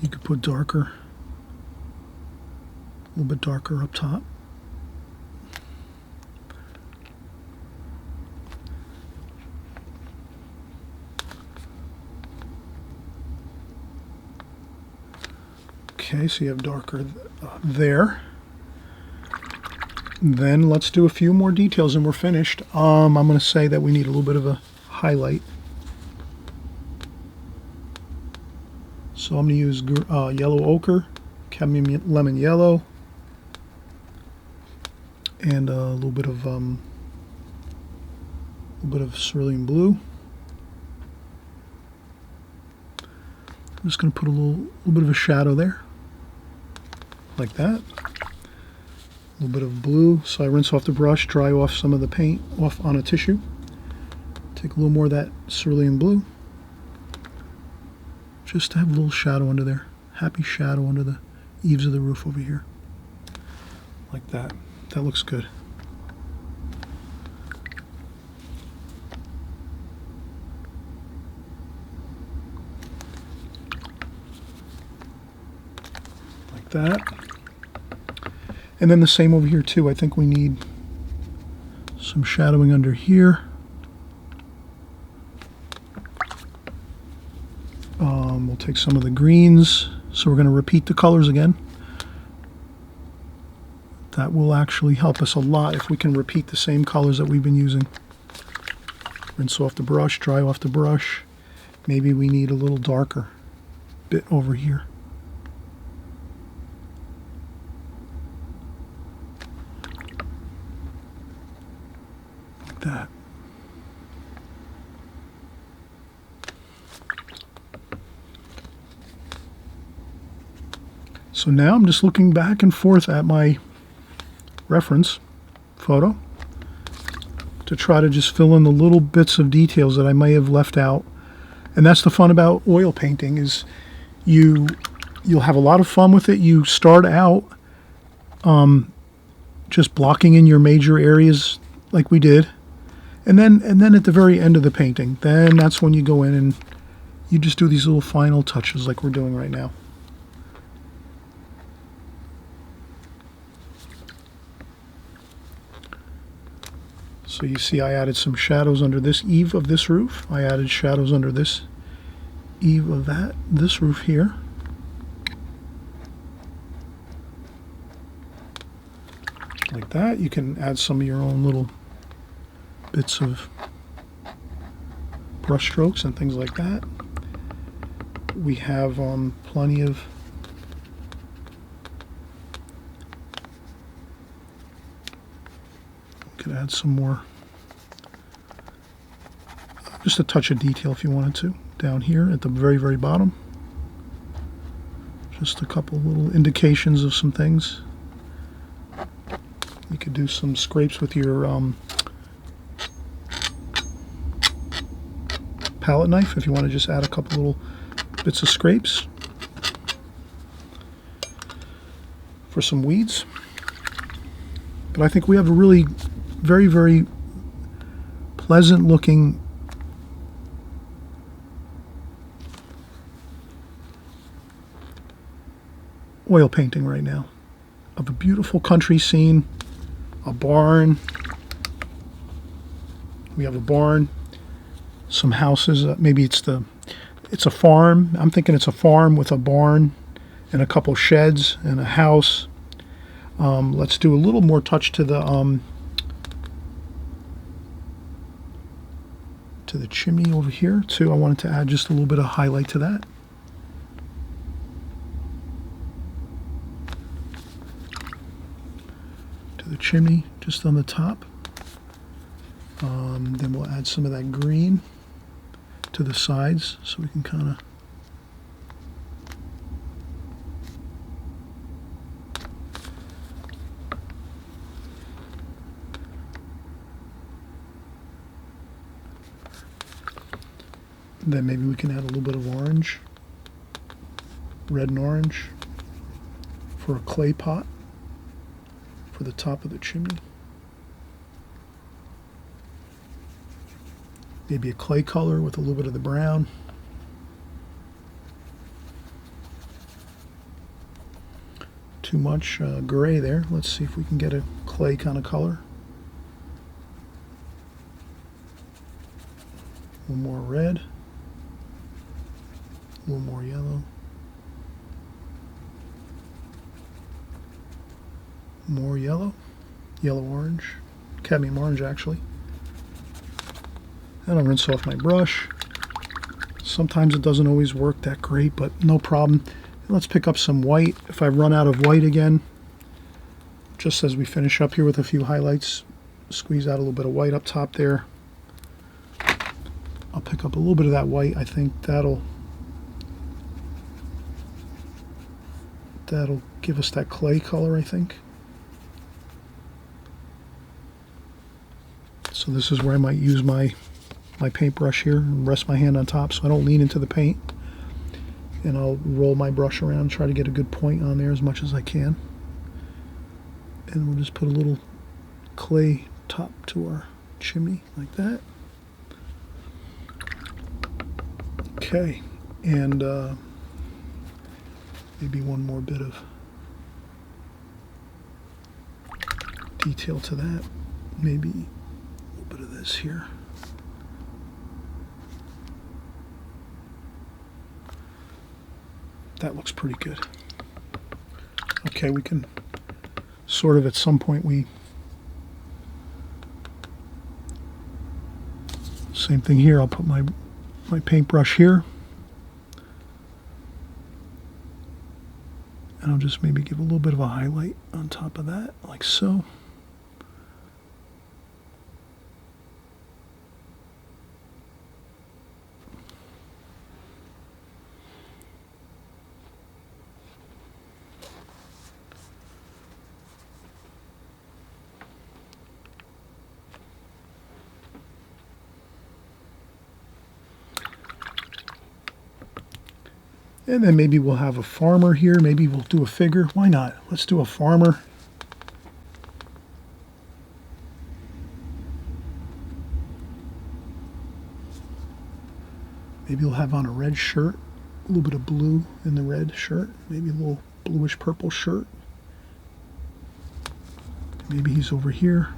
S1: You could put darker, a little bit darker up top. Okay, so you have darker there. Then let's do a few more details and we're finished. I'm going to say that we need a little bit of a highlight. So I'm going to use yellow ochre, cadmium lemon yellow, and a little bit of cerulean blue. I'm just going to put a little bit of a shadow there, like that. A little bit of blue. So I rinse off the brush, dry off some of the paint off on a tissue. Take a little more of that cerulean blue, just to have a little shadow under there. Happy shadow under the eaves of the roof over here. Like that. That looks good. Like that. And then the same over here too. I think we need some shadowing under here. We'll take some of the greens. So we're going to repeat the colors again. That will actually help us a lot if we can repeat the same colors that we've been using. Rinse off the brush, dry off the brush. Maybe we need a little darker bit over here. Like that. So now I'm just looking back and forth at my reference photo to try to just fill in the little bits of details that I may have left out. And that's the fun about oil painting, is you'll have a lot of fun with it. You start out just blocking in your major areas like we did, and then at the very end of the painting, then that's when you go in and you just do these little final touches like we're doing right now. So you see I added some shadows under this eave of this roof. I added shadows under this eave of this roof here. Like that. You can add some of your own little bits of brush strokes and things like that. We have plenty of could add some more, just a touch of detail if you wanted to, down here at the very, very bottom. Just a couple little indications of some things. You could do some scrapes with your palette knife if you want to just add a couple little bits of scrapes for some weeds. But I think we have a really very, very pleasant looking oil painting right now of a beautiful country scene, a barn. We have a barn, some houses, maybe it's a farm. I'm thinking it's a farm with a barn and a couple sheds and a house. Let's do a little more touch to the to the chimney over here too. I wanted to add just a little bit of highlight to that. To the chimney, just on the top. Then we'll add some of that green to the sides so we can kind of then maybe we can add a little bit of orange, red and orange, for a clay pot for the top of the chimney. Maybe a clay color with a little bit of the brown. Too much gray there. Let's see if we can get a clay kind of color. A little more red. A little more yellow. More yellow. Yellow-orange. Cadmium orange, actually. And I'll rinse off my brush. Sometimes it doesn't always work that great, but no problem. Let's pick up some white. If I run out of white again, just as we finish up here with a few highlights, squeeze out a little bit of white up top there. I'll pick up a little bit of that white. I think that'll give us that clay color, I think. So this is where I might use my paintbrush here and rest my hand on top so I don't lean into the paint. And I'll roll my brush around and try to get a good point on there as much as I can. And we'll just put a little clay top to our chimney like that. Okay, and maybe one more bit of detail to that. Maybe a little bit of this here. That looks pretty good. Okay, we can sort of at some point same thing here. I'll put my paintbrush here. And I'll just maybe give a little bit of a highlight on top of that, like so. And then maybe we'll have a farmer here. Maybe we'll do a figure. Why not? Let's do a farmer. Maybe we'll have on a red shirt, a little bit of blue in the red shirt. Maybe a little bluish purple shirt. Maybe he's over here.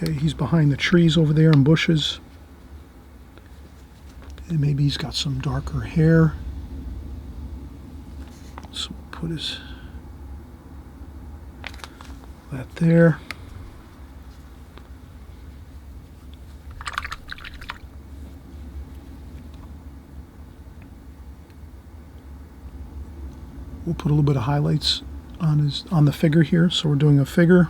S1: Okay, he's behind the trees over there and bushes. And maybe he's got some darker hair. So we'll put that there. We'll put a little bit of highlights on the figure here. So we're doing a figure.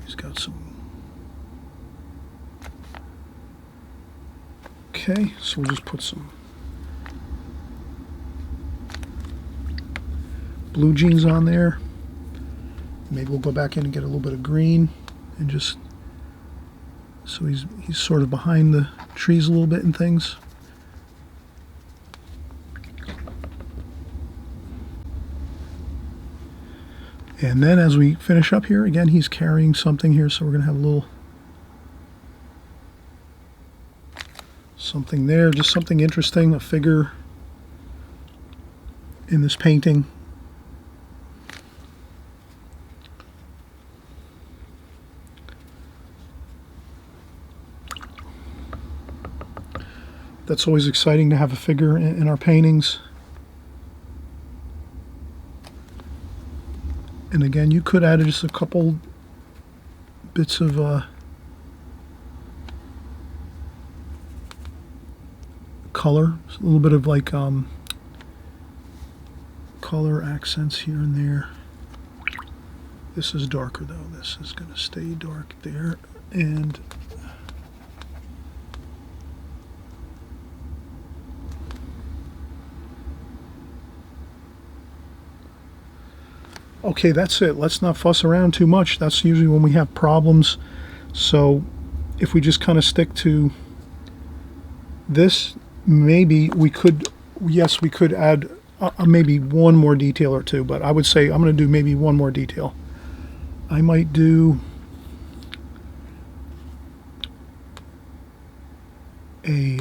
S1: He's got some. Okay, so we'll just put some blue jeans on there. Maybe we'll go back in and get a little bit of green and just so he's sort of behind the trees a little bit and things. And then as we finish up here, again, he's carrying something here, so we're going to have a little something there, just something interesting, a figure in this painting. That's always exciting to have a figure in our paintings. And again, you could add just a couple bits of color, a little bit of like color accents here and there. This is darker though. This is going to stay dark there. And okay, that's it. Let's not fuss around too much. That's usually when we have problems. So if we just kind of stick to this, maybe we could, yes, we could add maybe one more detail or two, but I would say I'm going to do maybe one more detail. I might do a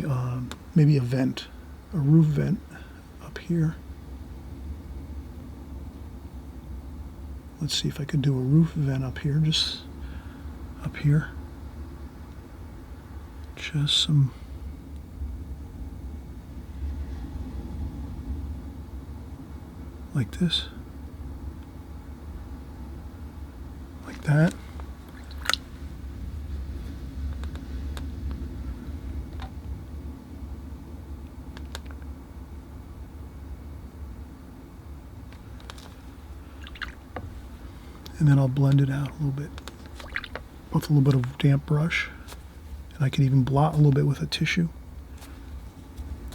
S1: maybe a vent, a roof vent up here. Let's see if I could do a roof vent up here, just up here. Just some like this. Like that. And then I'll blend it out a little bit with a little bit of damp brush. And I can even blot a little bit with a tissue.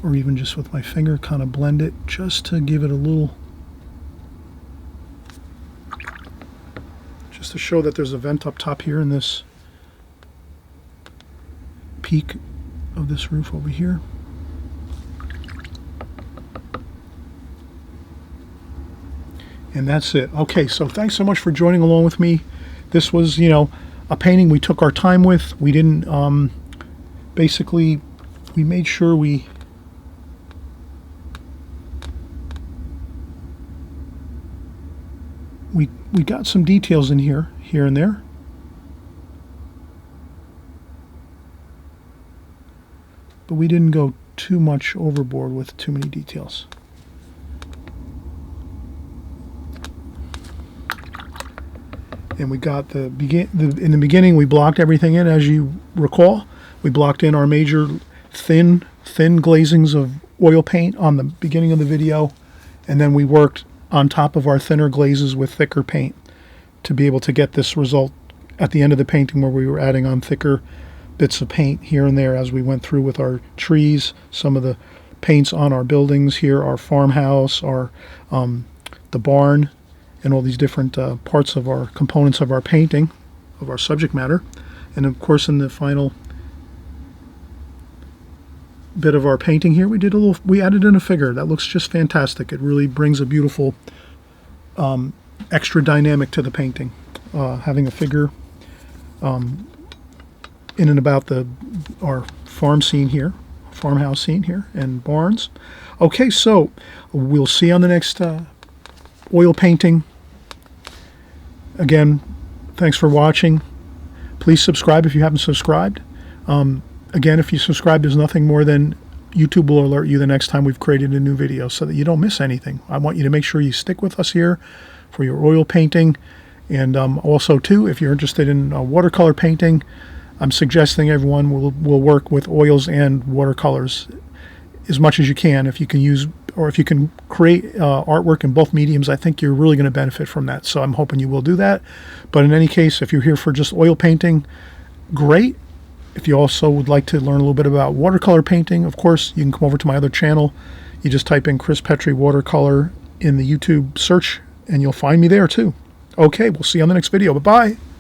S1: Or even just with my finger, kind of blend it just to give it a little, just to show that there's a vent up top here in this peak of this roof over here. And that's it. Okay, so thanks so much for joining along with me. This was, you know, a painting we took our time with. We didn't, basically, we made sure we got some details in here and there. But we didn't go too much overboard with too many details. And we got in the beginning we blocked everything in, as you recall. We blocked in our major thin glazings of oil paint on the beginning of the video, and then we worked on top of our thinner glazes with thicker paint to be able to get this result at the end of the painting, where we were adding on thicker bits of paint here and there as we went through with our trees, some of the paints on our buildings here, our farmhouse, our the barn, and all these different parts of our components of our painting, of our subject matter. And of course, in the final bit of our painting here, we added in a figure that looks just fantastic. It really brings a beautiful extra dynamic to the painting, having a figure in and about our farm scene here, farmhouse scene here, and barns. Okay, so we'll see you on the next oil painting. Again, thanks for watching. Please subscribe if you haven't subscribed. Again, if you subscribe, there's nothing more than YouTube will alert you the next time we've created a new video so that you don't miss anything. I want you to make sure you stick with us here for your oil painting. And also, too, if you're interested in watercolor painting, I'm suggesting everyone will work with oils and watercolors as much as you can. If you can use, or if you can create artwork in both mediums, I think you're really going to benefit from that. So I'm hoping you will do that. But in any case, if you're here for just oil painting, great. If you also would like to learn a little bit about watercolor painting, of course, you can come over to my other channel. You just type in Chris Petri watercolor in the YouTube search, and you'll find me there too. Okay, we'll see you on the next video. Bye-bye.